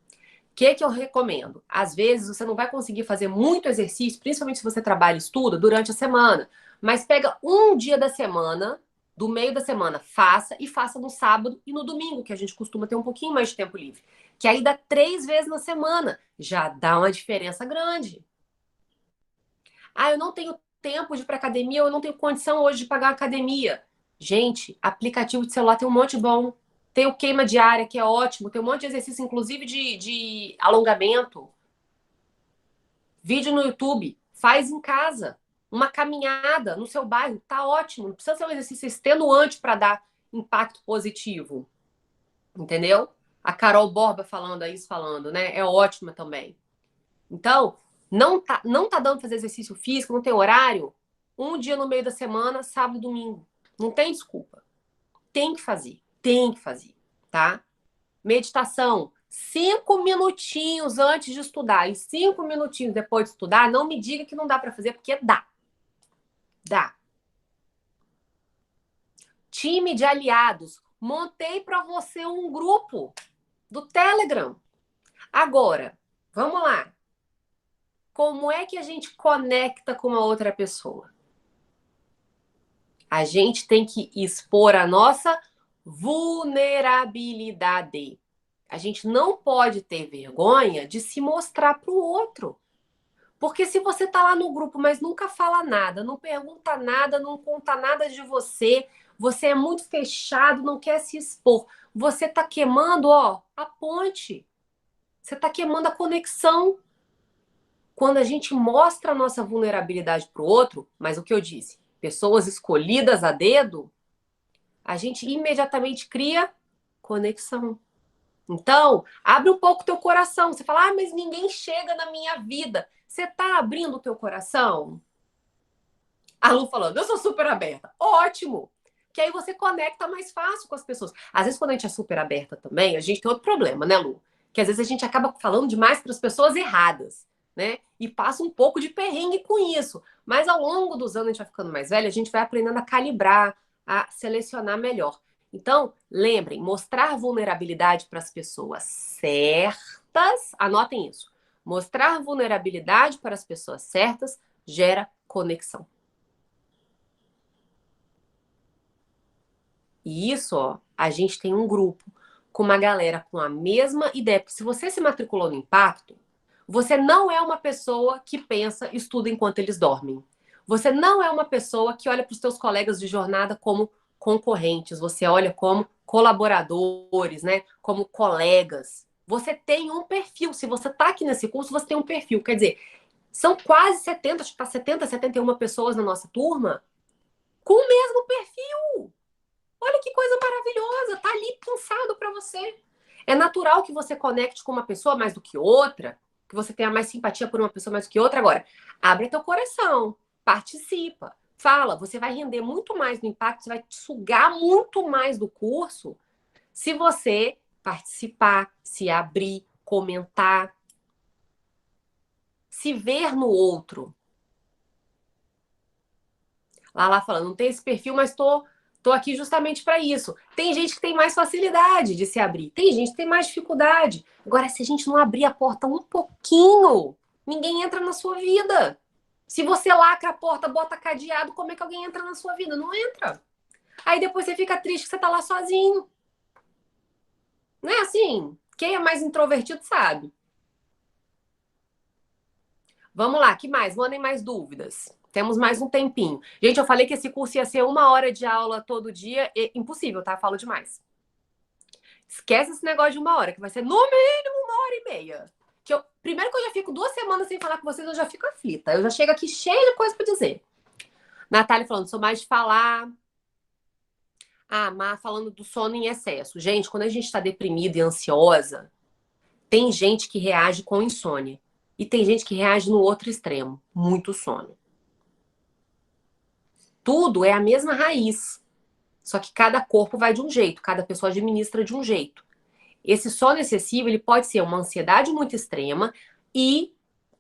O que eu recomendo? Às vezes você não vai conseguir fazer muito exercício, principalmente se você trabalha e estuda, durante a semana. Mas pega um dia da semana, do meio da semana, e faça no sábado e no domingo, que a gente costuma ter um pouquinho mais de tempo livre. Que aí dá 3 vezes na semana. Já dá uma diferença grande. Ah, eu não tenho tempo de ir para academia, eu não tenho condição hoje de pagar a academia. Gente, aplicativo de celular tem um monte bom. Tem o queima diária, que é ótimo. Tem um monte de exercício, inclusive de alongamento. Vídeo no YouTube. Faz em casa. Uma caminhada no seu bairro. Tá ótimo. Não precisa ser um exercício extenuante para dar impacto positivo. Entendeu? A Carol Borba falando isso, né? É ótima também. Então, não tá dando pra fazer exercício físico, não tem horário? Um dia no meio da semana, sábado e domingo. Não tem desculpa. Tem que fazer. Tem que fazer, tá? Meditação. 5 minutinhos antes de estudar e 5 minutinhos depois de estudar, não me diga que não dá para fazer, porque dá. Dá. Time de aliados. Montei para você um grupo do Telegram. Agora, vamos lá. Como é que a gente conecta com uma outra pessoa? A gente tem que expor a nossa vulnerabilidade. A gente não pode ter vergonha de se mostrar para o outro. Porque se você tá lá no grupo, mas nunca fala nada, não pergunta nada, não conta nada de você, você é muito fechado, não quer se expor, você tá queimando, a ponte. Você tá queimando a conexão. Quando a gente mostra a nossa vulnerabilidade para o outro, mas o que eu disse, pessoas escolhidas a dedo, a gente imediatamente cria conexão. Então, abre um pouco o teu coração. Você fala, mas ninguém chega na minha vida. Você tá abrindo o teu coração? A Lu falando, eu sou super aberta. Ótimo! Que aí você conecta mais fácil com as pessoas. Às vezes, quando a gente é super aberta também, a gente tem outro problema, né, Lu? Que às vezes a gente acaba falando demais para as pessoas erradas, né? E passa um pouco de perrengue com isso. Mas ao longo dos anos, a gente vai ficando mais velha, a gente vai aprendendo a calibrar, a selecionar melhor. Então, lembrem, mostrar vulnerabilidade para as pessoas certas, anotem isso. Mostrar vulnerabilidade para as pessoas certas gera conexão. E isso, a gente tem um grupo com uma galera com a mesma ideia. Porque se você se matriculou no Impacto, você não é uma pessoa que pensa, estuda enquanto eles dormem. Você não é uma pessoa que olha para os seus colegas de jornada como concorrentes. Você olha como colaboradores, né? Como colegas. Você tem um perfil. Se você está aqui nesse curso, você tem um perfil. Quer dizer, são quase 70, acho que está 70, 71 pessoas na nossa turma com o mesmo perfil. Olha que coisa maravilhosa, tá ali pensado para você. É natural que você conecte com uma pessoa mais do que outra, que você tenha mais simpatia por uma pessoa mais do que outra. Agora, abre teu coração, participa, fala. Você vai render muito mais no impacto, você vai sugar muito mais do curso se você participar, se abrir, comentar, se ver no outro. Lá falando, não tem esse perfil, mas tô aqui justamente para isso. Tem gente que tem mais facilidade de se abrir, tem gente que tem mais dificuldade. Agora, se a gente não abrir a porta um pouquinho, ninguém entra na sua vida. Se você lacra a porta, bota cadeado, como é que alguém entra na sua vida? Não entra. Aí depois você fica triste que você tá lá sozinho. Não é assim? Quem é mais introvertido sabe. Vamos lá, que mais? Mandem mais dúvidas. Temos mais um tempinho. Gente, eu falei que esse curso ia ser 1 hora de aula todo dia. Impossível, tá? Falo demais. Esquece esse negócio de 1 hora, que vai ser no mínimo 1 hora e meia. Primeiro que eu já fico 2 semanas sem falar com vocês, eu já fico aflita. Eu já chego aqui cheia de coisa pra dizer. Natália falando, sou mais de falar. Ah, Má falando do sono em excesso. Gente, quando a gente tá deprimida e ansiosa, tem gente que reage com insônia. E tem gente que reage no outro extremo, muito sono. Tudo é a mesma raiz. Só que cada corpo vai de um jeito, cada pessoa administra de um jeito. Esse sono excessivo, ele pode ser uma ansiedade muito extrema e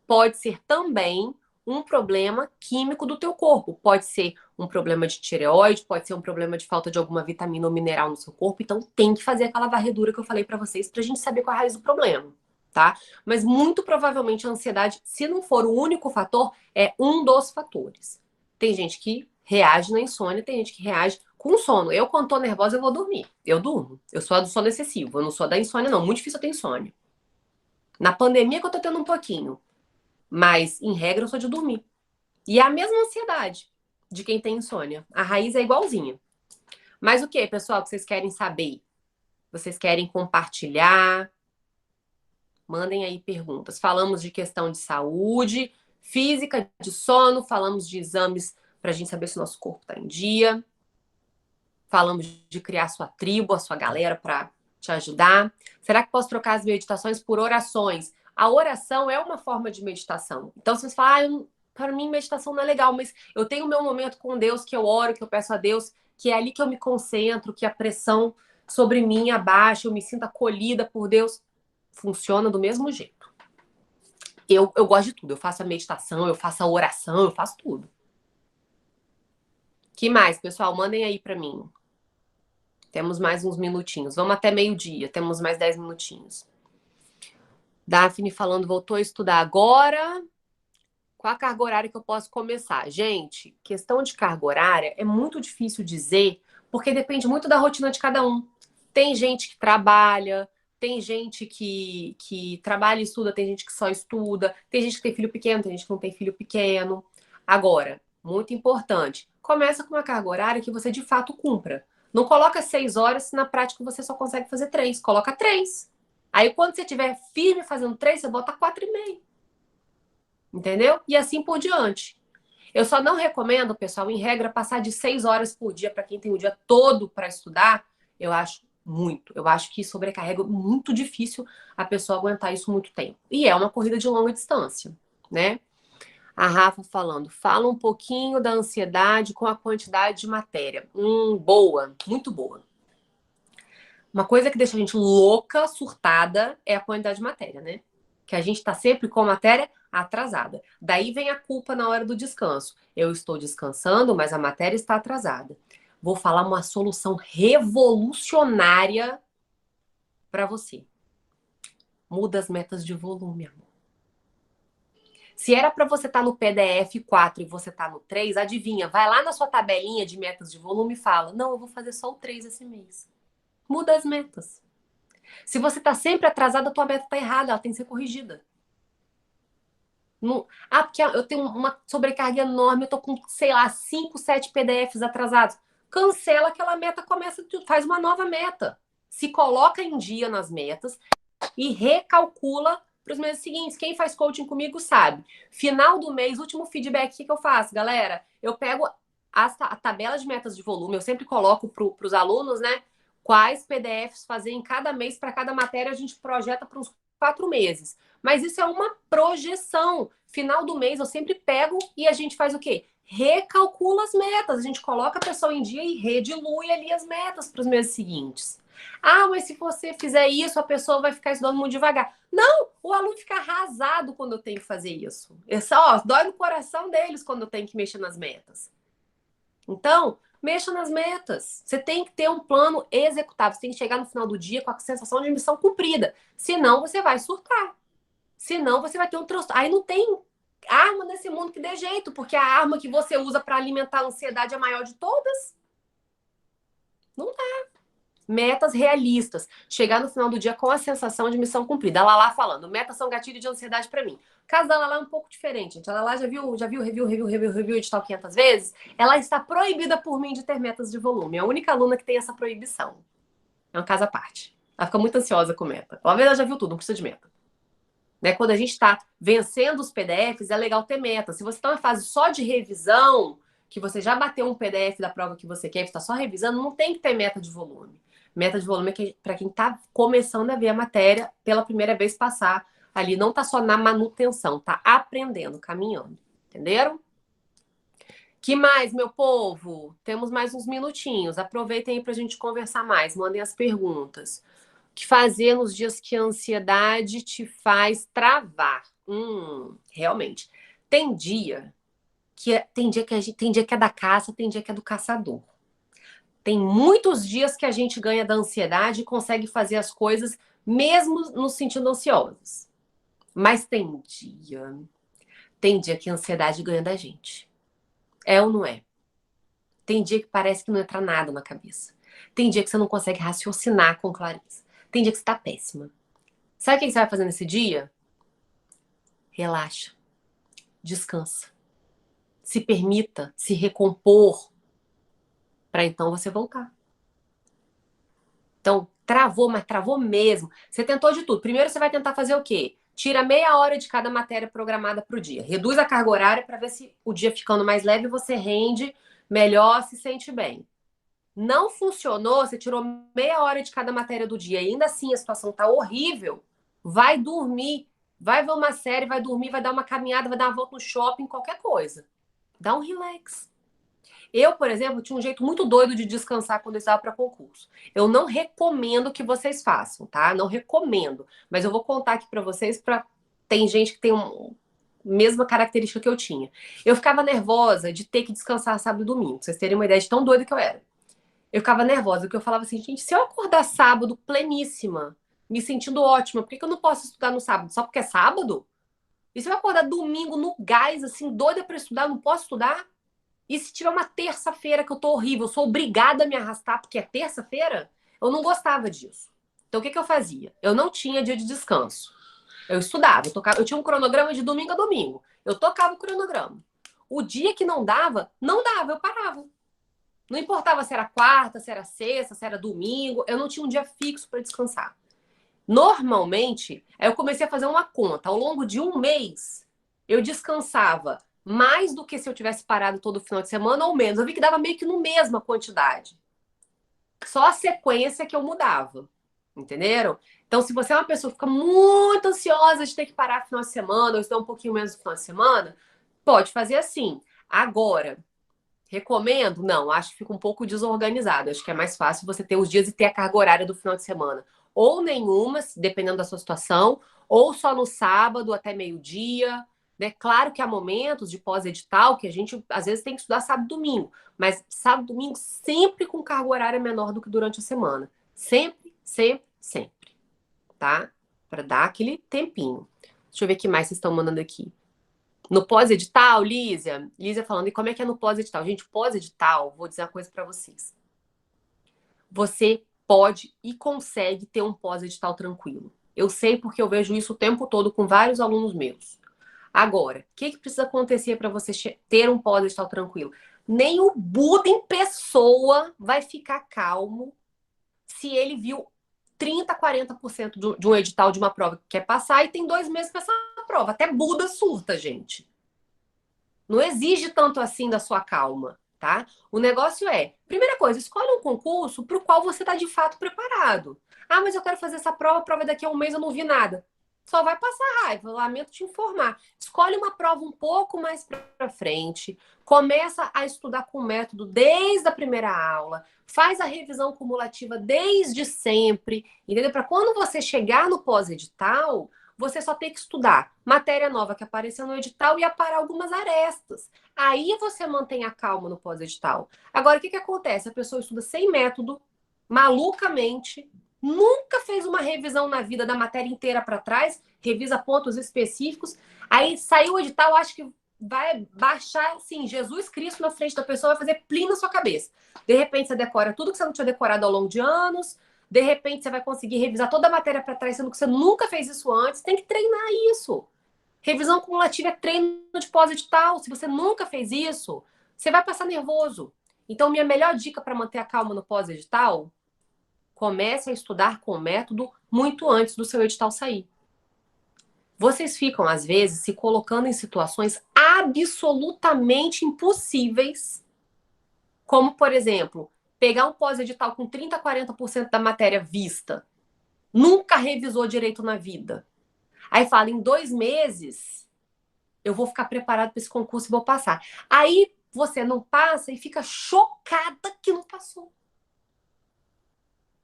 pode ser também um problema químico do teu corpo. Pode ser um problema de tireoide, pode ser um problema de falta de alguma vitamina ou mineral no seu corpo. Então tem que fazer aquela varredura que eu falei pra vocês pra gente saber qual é a raiz do problema, tá? Mas muito provavelmente a ansiedade, se não for o único fator, é um dos fatores. Tem gente que reage na insônia, tem gente que reage com sono. Eu, quando tô nervosa, eu vou dormir. Eu durmo. Eu sou a do sono excessivo. Eu não sou da insônia, não. Muito difícil eu ter insônia. Na pandemia que eu tô tendo um pouquinho. Mas, em regra, eu sou de dormir. E é a mesma ansiedade de quem tem insônia. A raiz é igualzinha. Mas o que, pessoal, que vocês querem saber? Vocês querem compartilhar? Mandem aí perguntas. Falamos de questão de saúde, física, de sono. Falamos de exames pra gente saber se o nosso corpo tá em dia. Falamos de criar sua tribo, a sua galera para te ajudar. Será que posso trocar as meditações por orações? A oração é uma forma de meditação. Então, se você falar, para mim, meditação não é legal, mas eu tenho o meu momento com Deus, que eu oro, que eu peço a Deus, que é ali que eu me concentro, que a pressão sobre mim abaixa, eu me sinto acolhida por Deus. Funciona do mesmo jeito. Eu gosto de tudo. Eu faço a meditação, eu faço a oração, eu faço tudo. Que mais, pessoal? Mandem aí para mim. Temos mais uns minutinhos. Vamos até meio-dia. Temos mais 10 minutinhos. Daphne falando, voltou a estudar agora. Qual a carga horária que eu posso começar? Gente, questão de carga horária é muito difícil dizer, porque depende muito da rotina de cada um. Tem gente que trabalha, tem gente que trabalha e estuda, tem gente que só estuda, tem gente que tem filho pequeno, tem gente que não tem filho pequeno. Agora, muito importante, começa com uma carga horária que você de fato cumpra. Não coloca 6 horas se na prática você só consegue fazer 3. Coloca 3. Aí quando você estiver firme fazendo 3, você bota 4,5. Entendeu? E assim por diante. Eu só não recomendo, pessoal, em regra, passar de 6 horas por dia para quem tem o dia todo para estudar. Eu acho muito. Eu acho que sobrecarrega muito difícil a pessoa aguentar isso muito tempo. E é uma corrida de longa distância, né? A Rafa falando, fala um pouquinho da ansiedade com a quantidade de matéria. Boa, muito boa. Uma coisa que deixa a gente louca, surtada, é a quantidade de matéria, né? Que a gente tá sempre com a matéria atrasada. Daí vem a culpa na hora do descanso. Eu estou descansando, mas a matéria está atrasada. Vou falar uma solução revolucionária para você. Muda as metas de volume, amor. Se era para você estar no PDF 4 e você tá no 3, adivinha, vai lá na sua tabelinha de metas de volume e fala, não, eu vou fazer só o 3 esse mês. Muda as metas. Se você tá sempre atrasada, a tua meta tá errada, ela tem que ser corrigida. Não... Ah, porque eu tenho uma sobrecarga enorme, eu tô com, sei lá, 5, 7 PDFs atrasados. Cancela aquela meta, faz uma nova meta. Se coloca em dia nas metas e recalcula para os meses seguintes. Quem faz coaching comigo sabe. Final do mês, último feedback, o que eu faço, galera? Eu pego a tabela de metas de volume, eu sempre coloco para os alunos, né? Quais PDFs fazer em cada mês para cada matéria, a gente projeta para uns 4 meses. Mas isso é uma projeção. Final do mês eu sempre pego e a gente faz o quê? Recalcula as metas. A gente coloca a pessoa em dia e redilui ali as metas para os meses seguintes. Ah, mas se você fizer isso, a pessoa vai ficar estudando muito devagar. Não, o aluno fica arrasado quando eu tenho que fazer isso. Dói no coração deles quando eu tenho que mexer nas metas. Então, mexa nas metas. Você tem que ter um plano executável. Você tem que chegar no final do dia com a sensação de missão cumprida. Senão, você vai surtar. Senão, você vai ter um transtorno. Aí não tem arma nesse mundo que dê jeito, porque a arma que você usa para alimentar a ansiedade é a maior de todas. Não dá. Metas realistas. Chegar no final do dia com a sensação de missão cumprida. A Lala falando, metas são gatilho de ansiedade para mim. O caso da Lala é um pouco diferente, gente. A Lala já viu review edital 500 vezes. Ela está proibida por mim de ter metas de volume. É a única aluna que tem essa proibição. É um caso à parte. Ela fica muito ansiosa com meta. Ela já viu tudo, não precisa de meta. Né? Quando a gente está vencendo os PDFs, é legal ter meta. Se você está na fase só de revisão, que você já bateu um PDF da prova que você quer e está só revisando, não tem que ter meta de volume. Meta de volume é para quem está começando a ver a matéria pela primeira vez passar ali. Não está só na manutenção, está aprendendo, caminhando. Entenderam? Que mais, meu povo? Temos mais uns minutinhos. Aproveitem aí para a gente conversar mais. Mandem as perguntas. O que fazer nos dias que a ansiedade te faz travar? Realmente. Tem dia que é da caça, tem dia que é do caçador. Tem muitos dias que a gente ganha da ansiedade e consegue fazer as coisas mesmo nos sentindo ansiosos. Mas tem dia que a ansiedade ganha da gente. É ou não é? Tem dia que parece que não entra nada na cabeça. Tem dia que você não consegue raciocinar com clareza. Tem dia que você tá péssima. Sabe o que você vai fazer nesse dia? Relaxa. Descansa. Se permita se recompor para então você voltar. Então, travou, mas travou mesmo. Você tentou de tudo. Primeiro você vai tentar fazer o quê? Tira meia hora de cada matéria programada para o dia. Reduz a carga horária para ver se o dia ficando mais leve você rende melhor, se sente bem. Não funcionou, você tirou meia hora de cada matéria do dia e ainda assim a situação tá horrível. Vai dormir, vai ver uma série, vai dormir, vai dar uma caminhada, vai dar uma volta no shopping, qualquer coisa. Dá um relax. Eu, por exemplo, tinha um jeito muito doido de descansar quando eu estava para concurso. Eu não recomendo que vocês façam, tá? Não recomendo. Mas eu vou contar aqui para vocês. Tem gente que tem mesma característica que eu tinha. Eu ficava nervosa de ter que descansar sábado e domingo. Pra vocês terem uma ideia de tão doida que eu era. Eu ficava nervosa, porque eu falava assim, gente, se eu acordar sábado pleníssima, me sentindo ótima, por que eu não posso estudar no sábado? Só porque é sábado? E se eu acordar domingo no gás, assim, doida para estudar, não posso estudar? E se tiver uma terça-feira que eu tô horrível, eu sou obrigada a me arrastar porque é terça-feira? Eu não gostava disso. Então, o que eu fazia? Eu não tinha dia de descanso. Eu estudava, eu tinha um cronograma de domingo a domingo. Eu tocava o cronograma. O dia que não dava, eu parava. Não importava se era quarta, se era sexta, se era domingo, eu não tinha um dia fixo para descansar. Normalmente, aí eu comecei a fazer uma conta. Ao longo de um mês, eu descansava mais do que se eu tivesse parado todo final de semana ou menos. Eu vi que dava meio que no mesma quantidade. Só a sequência que eu mudava. Entenderam? Então, se você é uma pessoa que fica muito ansiosa de ter que parar no final de semana ou estudar um pouquinho menos no final de semana, pode fazer assim. Agora, recomendo? Não, acho que fica um pouco desorganizado. Acho que é mais fácil você ter os dias e ter a carga horária do final de semana. Ou nenhuma, dependendo da sua situação, ou só no sábado até meio-dia. Né? Claro que há momentos de pós-edital que a gente, às vezes, tem que estudar sábado e domingo. Mas sábado e domingo sempre com carga horária menor do que durante a semana. Sempre, sempre, sempre. Tá? Para dar aquele tempinho. Deixa eu ver o que mais vocês estão mandando aqui. No pós-edital, Lísia falando, e como é que é no pós-edital? Gente, pós-edital, vou dizer uma coisa para vocês. Você pode e consegue ter um pós-edital tranquilo. Eu sei porque eu vejo isso o tempo todo com vários alunos meus. Agora, o que precisa acontecer para você ter um pós-edital tranquilo? Nem o Buda em pessoa vai ficar calmo se ele viu 30%, 40% de um edital de uma prova que quer passar e tem 2 meses para essa prova. Até Buda surta, gente. Não exige tanto assim da sua calma, tá? O negócio é, primeira coisa, escolhe um concurso para o qual você está de fato preparado. Ah, mas eu quero fazer essa prova, a prova daqui a um mês eu não vi nada. Só vai passar raiva, eu lamento te informar. Escolhe uma prova um pouco mais para frente, começa a estudar com o método desde a primeira aula, faz a revisão cumulativa desde sempre, entendeu? Para quando você chegar no pós-edital, você só tem que estudar matéria nova que apareceu no edital e aparar algumas arestas. Aí você mantém a calma no pós-edital. Agora, o que acontece? A pessoa estuda sem método, malucamente, nunca fez uma revisão na vida da matéria inteira para trás, revisa pontos específicos, aí saiu o edital, acho que vai baixar, assim, Jesus Cristo na frente da pessoa, vai fazer plim na sua cabeça. De repente você decora tudo que você não tinha decorado ao longo de anos, de repente você vai conseguir revisar toda a matéria para trás, sendo que você nunca fez isso antes, tem que treinar isso. Revisão cumulativa é treino de pós-edital. Se você nunca fez isso, você vai passar nervoso. Então, minha melhor dica para manter a calma no pós-edital: comece a estudar com o método muito antes do seu edital sair. Vocês ficam, às vezes, se colocando em situações absolutamente impossíveis, como, por exemplo, pegar um pós-edital com 30%, 40% da matéria vista, nunca revisou direito na vida. Aí fala, em 2 meses, eu vou ficar preparado para esse concurso e vou passar. Aí você não passa e fica chocada que não passou.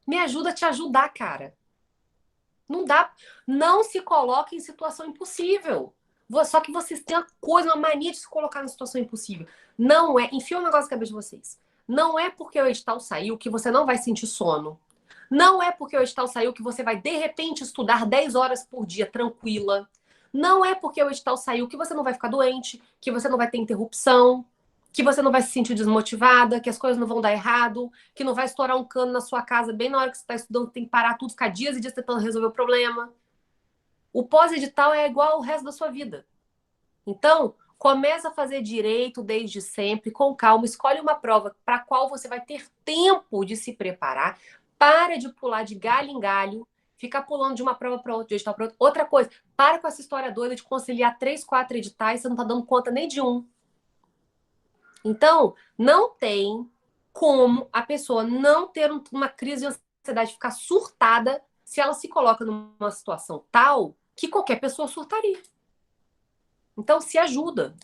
Me ajuda a te ajudar, cara. Não dá. Não se coloque em situação impossível. Só que vocês têm uma coisa, uma mania de se colocar em situação impossível. Não é. Enfia um negócio na cabeça de vocês. Não é porque o edital saiu que você não vai sentir sono. Não é porque o edital saiu que você vai, de repente, estudar 10 horas por dia tranquila. Não é porque o edital saiu que você não vai ficar doente, que você não vai ter interrupção, que você não vai se sentir desmotivada, que as coisas não vão dar errado, que não vai estourar um cano na sua casa bem na hora que você está estudando, tem que parar tudo, ficar dias e dias tentando resolver o problema. O pós-edital é igual ao resto da sua vida. Então, começa a fazer direito desde sempre, com calma, escolhe uma prova para a qual você vai ter tempo de se preparar. Para de pular de galho em galho, ficar pulando de uma prova para outra, de edital para outra. Outra coisa, para com essa história doida de conciliar 3, 4 editais, você não está dando conta nem de um. Então, não tem como a pessoa não ter uma crise de ansiedade, ficar surtada, se ela se coloca numa situação tal que qualquer pessoa surtaria. Então, se ajuda.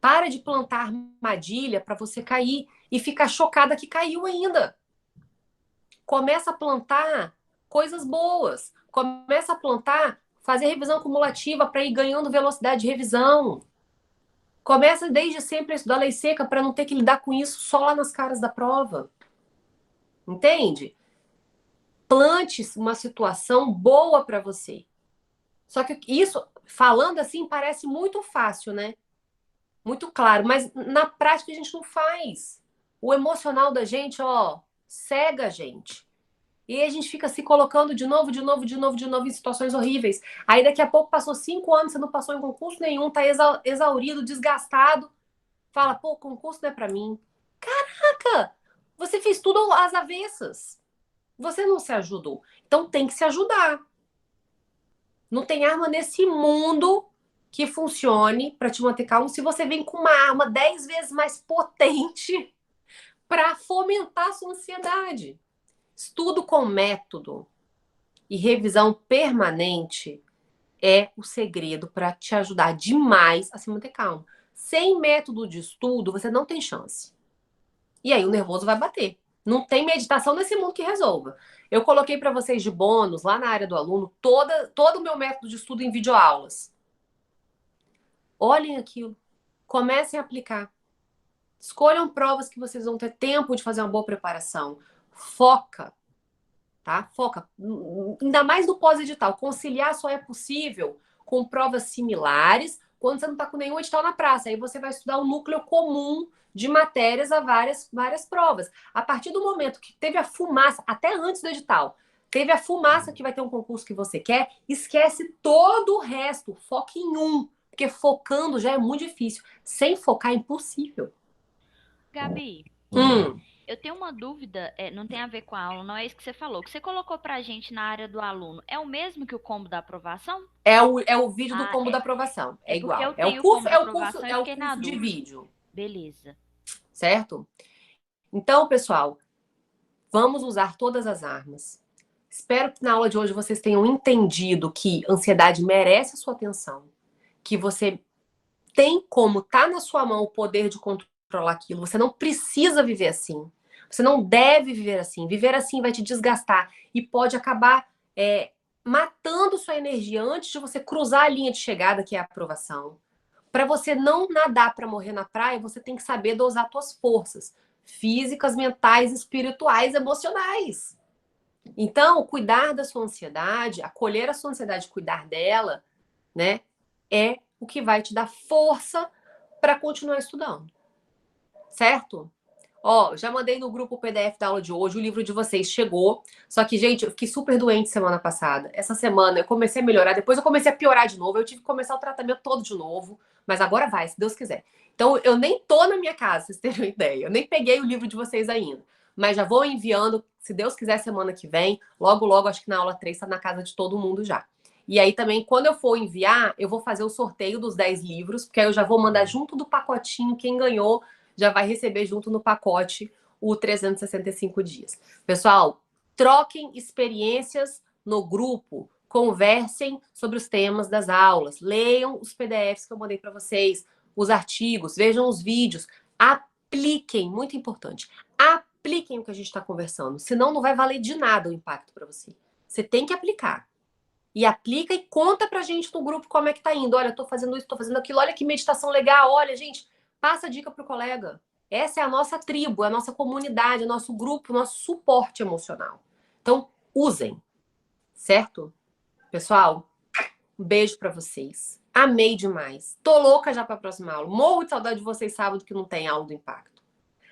Para de plantar armadilha para você cair e ficar chocada que caiu ainda. Começa a plantar coisas boas. Começa a plantar, fazer revisão cumulativa para ir ganhando velocidade de revisão. Começa desde sempre a estudar lei seca para não ter que lidar com isso só lá nas caras da prova. Entende? Plante uma situação boa para você. Só que isso, falando assim, parece muito fácil, né? Muito claro, mas na prática a gente não faz. O emocional da gente, ó, cega a gente. E aí a gente fica se colocando de novo em situações horríveis. Aí daqui a pouco passou 5 anos, você não passou em concurso nenhum, tá exaurido, desgastado. Fala, pô, concurso não é pra mim. Caraca! Você fez tudo às avessas. Você não se ajudou. Então tem que se ajudar. Não tem arma nesse mundo que funcione para te manter calmo se você vem com uma arma 10 vezes mais potente para fomentar a sua ansiedade. Estudo com método e revisão permanente é o segredo para te ajudar demais a se manter calmo. Sem método de estudo, você não tem chance. E aí o nervoso vai bater. Não tem meditação nesse mundo que resolva. Eu coloquei para vocês de bônus, lá na área do aluno, todo o meu método de estudo em videoaulas. Olhem aquilo. Comecem a aplicar. Escolham provas que vocês vão ter tempo de fazer uma boa preparação. Foca. Tá? Foca. Ainda mais no pós-edital. Conciliar só é possível com provas similares quando você não está com nenhum edital na praça. Aí você vai estudar um núcleo comum de matérias a várias provas. A partir do momento que teve a fumaça, até antes do edital, teve a fumaça que vai ter um concurso que você quer, esquece todo o resto. Foque em um. Porque focando já é muito difícil. Sem focar é impossível. Gabi, eu tenho uma dúvida, não tem a ver com a aula, não é isso que você falou. O que você colocou pra gente na área do aluno é o mesmo que o combo da aprovação? É o vídeo do combo da aprovação. É igual. Porque eu É o tenho curso, combo da aprovação e fiquei na de dúvida. vídeo. Beleza. Certo? Então, pessoal, vamos usar todas as armas. Espero que na aula de hoje vocês tenham entendido que ansiedade merece a sua atenção, que você tem como tá na sua mão o poder de controlar aquilo. Você não precisa viver assim. Você não deve viver assim. Viver assim vai te desgastar e pode acabar matando sua energia antes de você cruzar a linha de chegada, que é a aprovação. Para você não nadar para morrer na praia, você tem que saber dosar suas forças físicas, mentais, espirituais, emocionais. Então, cuidar da sua ansiedade, acolher a sua ansiedade, cuidar dela, né, é o que vai te dar força para continuar estudando. Certo? Ó, já mandei no grupo o PDF da aula de hoje, o livro de vocês chegou. Só que, gente, eu fiquei super doente semana passada. Essa semana eu comecei a melhorar, depois eu comecei a piorar de novo. Eu tive que começar o tratamento todo de novo. Mas agora vai, se Deus quiser. Então, eu nem tô na minha casa, vocês terem uma ideia. Eu nem peguei o livro de vocês ainda. Mas já vou enviando, se Deus quiser, semana que vem. Logo, logo, acho que na aula 3 tá na casa de todo mundo já. E aí também, quando eu for enviar, eu vou fazer o sorteio dos 10 livros, porque aí eu já vou mandar junto do pacotinho quem ganhou já vai receber junto no pacote o 365 dias. Pessoal, troquem experiências no grupo, conversem sobre os temas das aulas, leiam os PDFs que eu mandei para vocês, os artigos, vejam os vídeos, apliquem, muito importante, apliquem o que a gente está conversando, senão não vai valer de nada o impacto para você. Você tem que aplicar. E aplica e conta pra gente no grupo como é que tá indo. Olha, eu tô fazendo isso, tô fazendo aquilo, olha que meditação legal, olha, gente, passa a dica pro colega. Essa é a nossa tribo, a nossa comunidade, o nosso grupo, o nosso suporte emocional. Então, usem, certo? Pessoal, um beijo pra vocês. Amei demais. Tô louca já pra próxima aula. Morro de saudade de vocês sábado que não tem aula do impacto.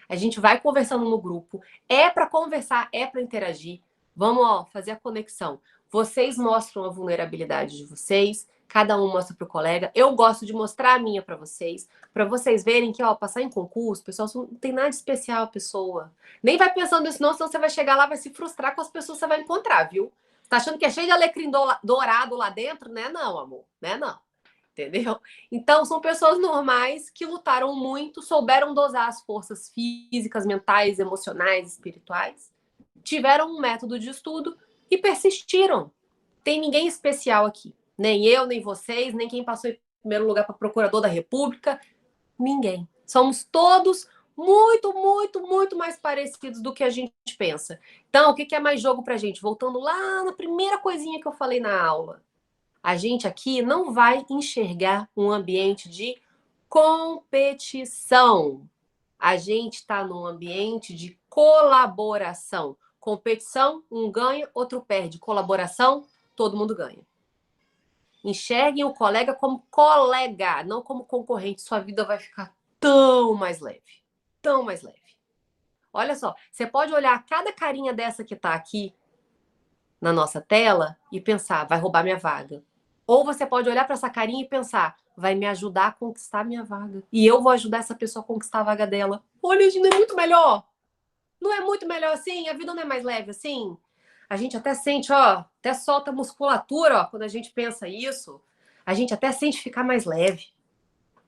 A gente vai conversando no grupo. É pra conversar, é pra interagir. Vamos, ó, fazer a conexão. Vocês mostram a vulnerabilidade de vocês, cada um mostra pro colega. Eu gosto de mostrar a minha para vocês verem que, ó, passar em concurso, pessoal, não tem nada de especial, pessoa. Nem vai pensando nisso, não, senão você vai chegar lá, vai se frustrar com as pessoas que você vai encontrar, viu? Tá achando que é cheio de alecrim dourado lá dentro? Né, não, amor, né, não. Entendeu? Então, são pessoas normais que lutaram muito, souberam dosar as forças físicas, mentais, emocionais, espirituais, tiveram um método de estudo e persistiram. Tem ninguém especial aqui. Nem eu, nem vocês, nem quem passou em primeiro lugar para procurador da República. Ninguém. Somos todos muito, muito, muito mais parecidos do que a gente pensa. Então, o que é mais jogo pra gente? Voltando lá na primeira coisinha que eu falei na aula. A gente aqui não vai enxergar um ambiente de competição. A gente está num ambiente de colaboração. Competição, um ganha, outro perde. Colaboração, todo mundo ganha. Enxerguem o colega como colega, não como concorrente. Sua vida vai ficar tão mais leve. Tão mais leve. Olha só, você pode olhar cada carinha dessa que está aqui na nossa tela e pensar, vai roubar minha vaga. Ou você pode olhar para essa carinha e pensar, vai me ajudar a conquistar minha vaga. E eu vou ajudar essa pessoa a conquistar a vaga dela. Olha, gente, não é muito melhor? Não é muito melhor assim? A vida não é mais leve assim? A gente até sente, ó, até solta a musculatura, ó, quando a gente pensa isso. A gente até sente ficar mais leve.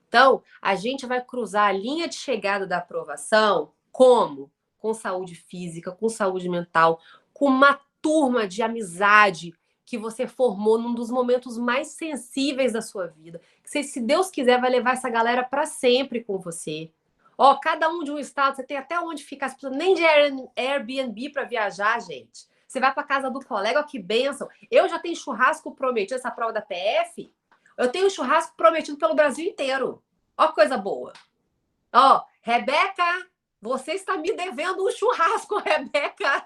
Então, a gente vai cruzar a linha de chegada da aprovação como? Com saúde física, com saúde mental, com uma turma de amizade que você formou num dos momentos mais sensíveis da sua vida. Que você, se Deus quiser, vai levar essa galera para sempre com você. Ó, cada um de um estado, você tem até onde ficar, você precisa nem de Airbnb para viajar, gente. Você vai para casa do colega, ó, que bênção. Eu já tenho churrasco prometido, essa prova da PF, eu tenho churrasco prometido pelo Brasil inteiro. Ó, que coisa boa. Ó, Rebeca, você está me devendo um churrasco, Rebeca.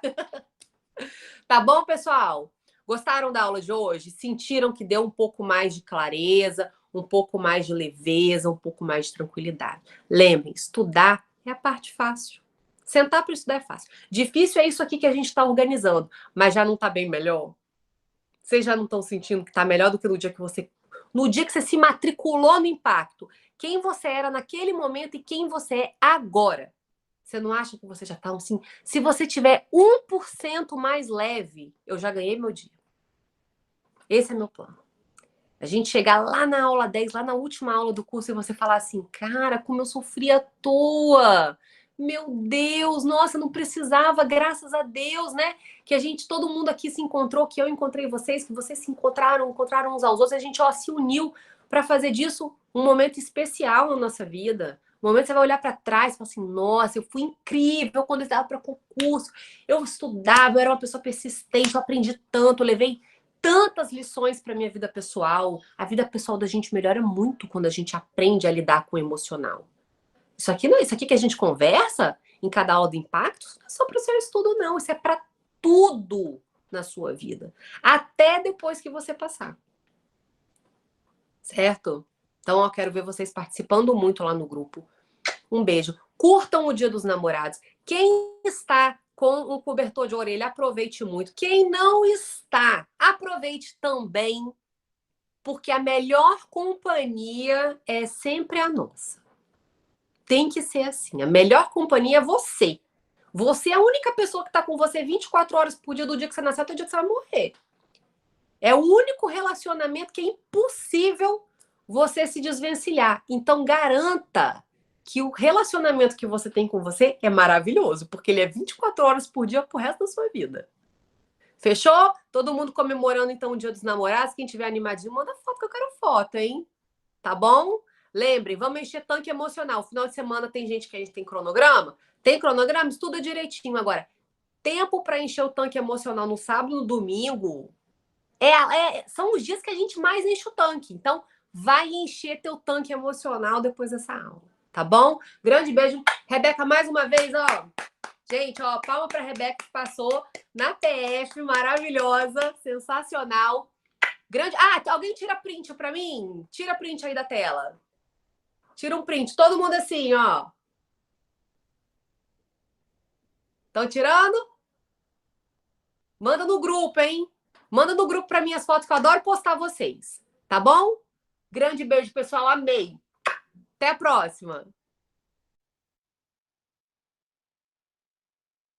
Tá bom, pessoal? Gostaram da aula de hoje? Sentiram que deu um pouco mais de clareza, um pouco mais de leveza, um pouco mais de tranquilidade? Lembrem, estudar é a parte fácil. Sentar para estudar é fácil. Difícil é isso aqui que a gente está organizando, mas já não está bem melhor? Vocês já não estão sentindo que está melhor do que no dia que você... No dia que você se matriculou no impacto. Quem você era naquele momento e quem você é agora. Você não acha que você já está assim? Se você tiver 1% mais leve, eu já ganhei meu dia. Esse é meu plano. A gente chegar lá na aula 10, lá na última aula do curso, e você falar assim, cara, como eu sofri à toa. Meu Deus, nossa, não precisava, graças a Deus, né? Que todo mundo aqui se encontrou, que eu encontrei vocês, que vocês se encontraram uns aos outros, a gente, ó, se uniu para fazer disso um momento especial na nossa vida. Um momento que você vai olhar para trás e falar assim, nossa, eu fui incrível quando eu estava para concurso, eu estudava, eu era uma pessoa persistente, eu aprendi tanto, eu levei tantas lições para minha vida pessoal. A vida pessoal da gente melhora muito quando a gente aprende a lidar com o emocional. Isso aqui, não, isso aqui que a gente conversa em cada aula do impacto, não é só para o seu estudo, não. Isso é para tudo na sua vida. Até depois que você passar. Certo? Então, eu quero ver vocês participando muito lá no grupo. Um beijo. Curtam o Dia dos Namorados. Quem está com um cobertor de orelha, aproveite muito. Quem não está, aproveite também, porque a melhor companhia é sempre a nossa. Tem que ser assim. A melhor companhia é você. Você é a única pessoa que está com você 24 horas por dia, do dia que você nasceu até o dia que você vai morrer. É o único relacionamento que é impossível você se desvencilhar. Então, garanta que o relacionamento que você tem com você é maravilhoso, porque ele é 24 horas por dia pro resto da sua vida. Fechou? Todo mundo comemorando, então, o Dia dos Namorados. Quem tiver animadinho, manda foto, que eu quero foto, hein? Tá bom? Lembrem, vamos encher tanque emocional. Final de semana tem gente que a gente tem cronograma? Tem cronograma? Estuda direitinho. Agora, tempo para encher o tanque emocional no sábado e no domingo são os dias que a gente mais enche o tanque. Então, vai encher teu tanque emocional depois dessa aula. Tá bom? Grande beijo. Rebeca, mais uma vez, ó. Gente, ó, palma pra Rebeca que passou na TF, maravilhosa, sensacional. Grande... Ah, alguém tira print pra mim? Tira print aí da tela. Tira um print. Todo mundo assim, ó. Estão tirando? Manda no grupo, hein? Manda no grupo pra mim as fotos que eu adoro postar vocês. Tá bom? Grande beijo, pessoal. Amei. Até a próxima.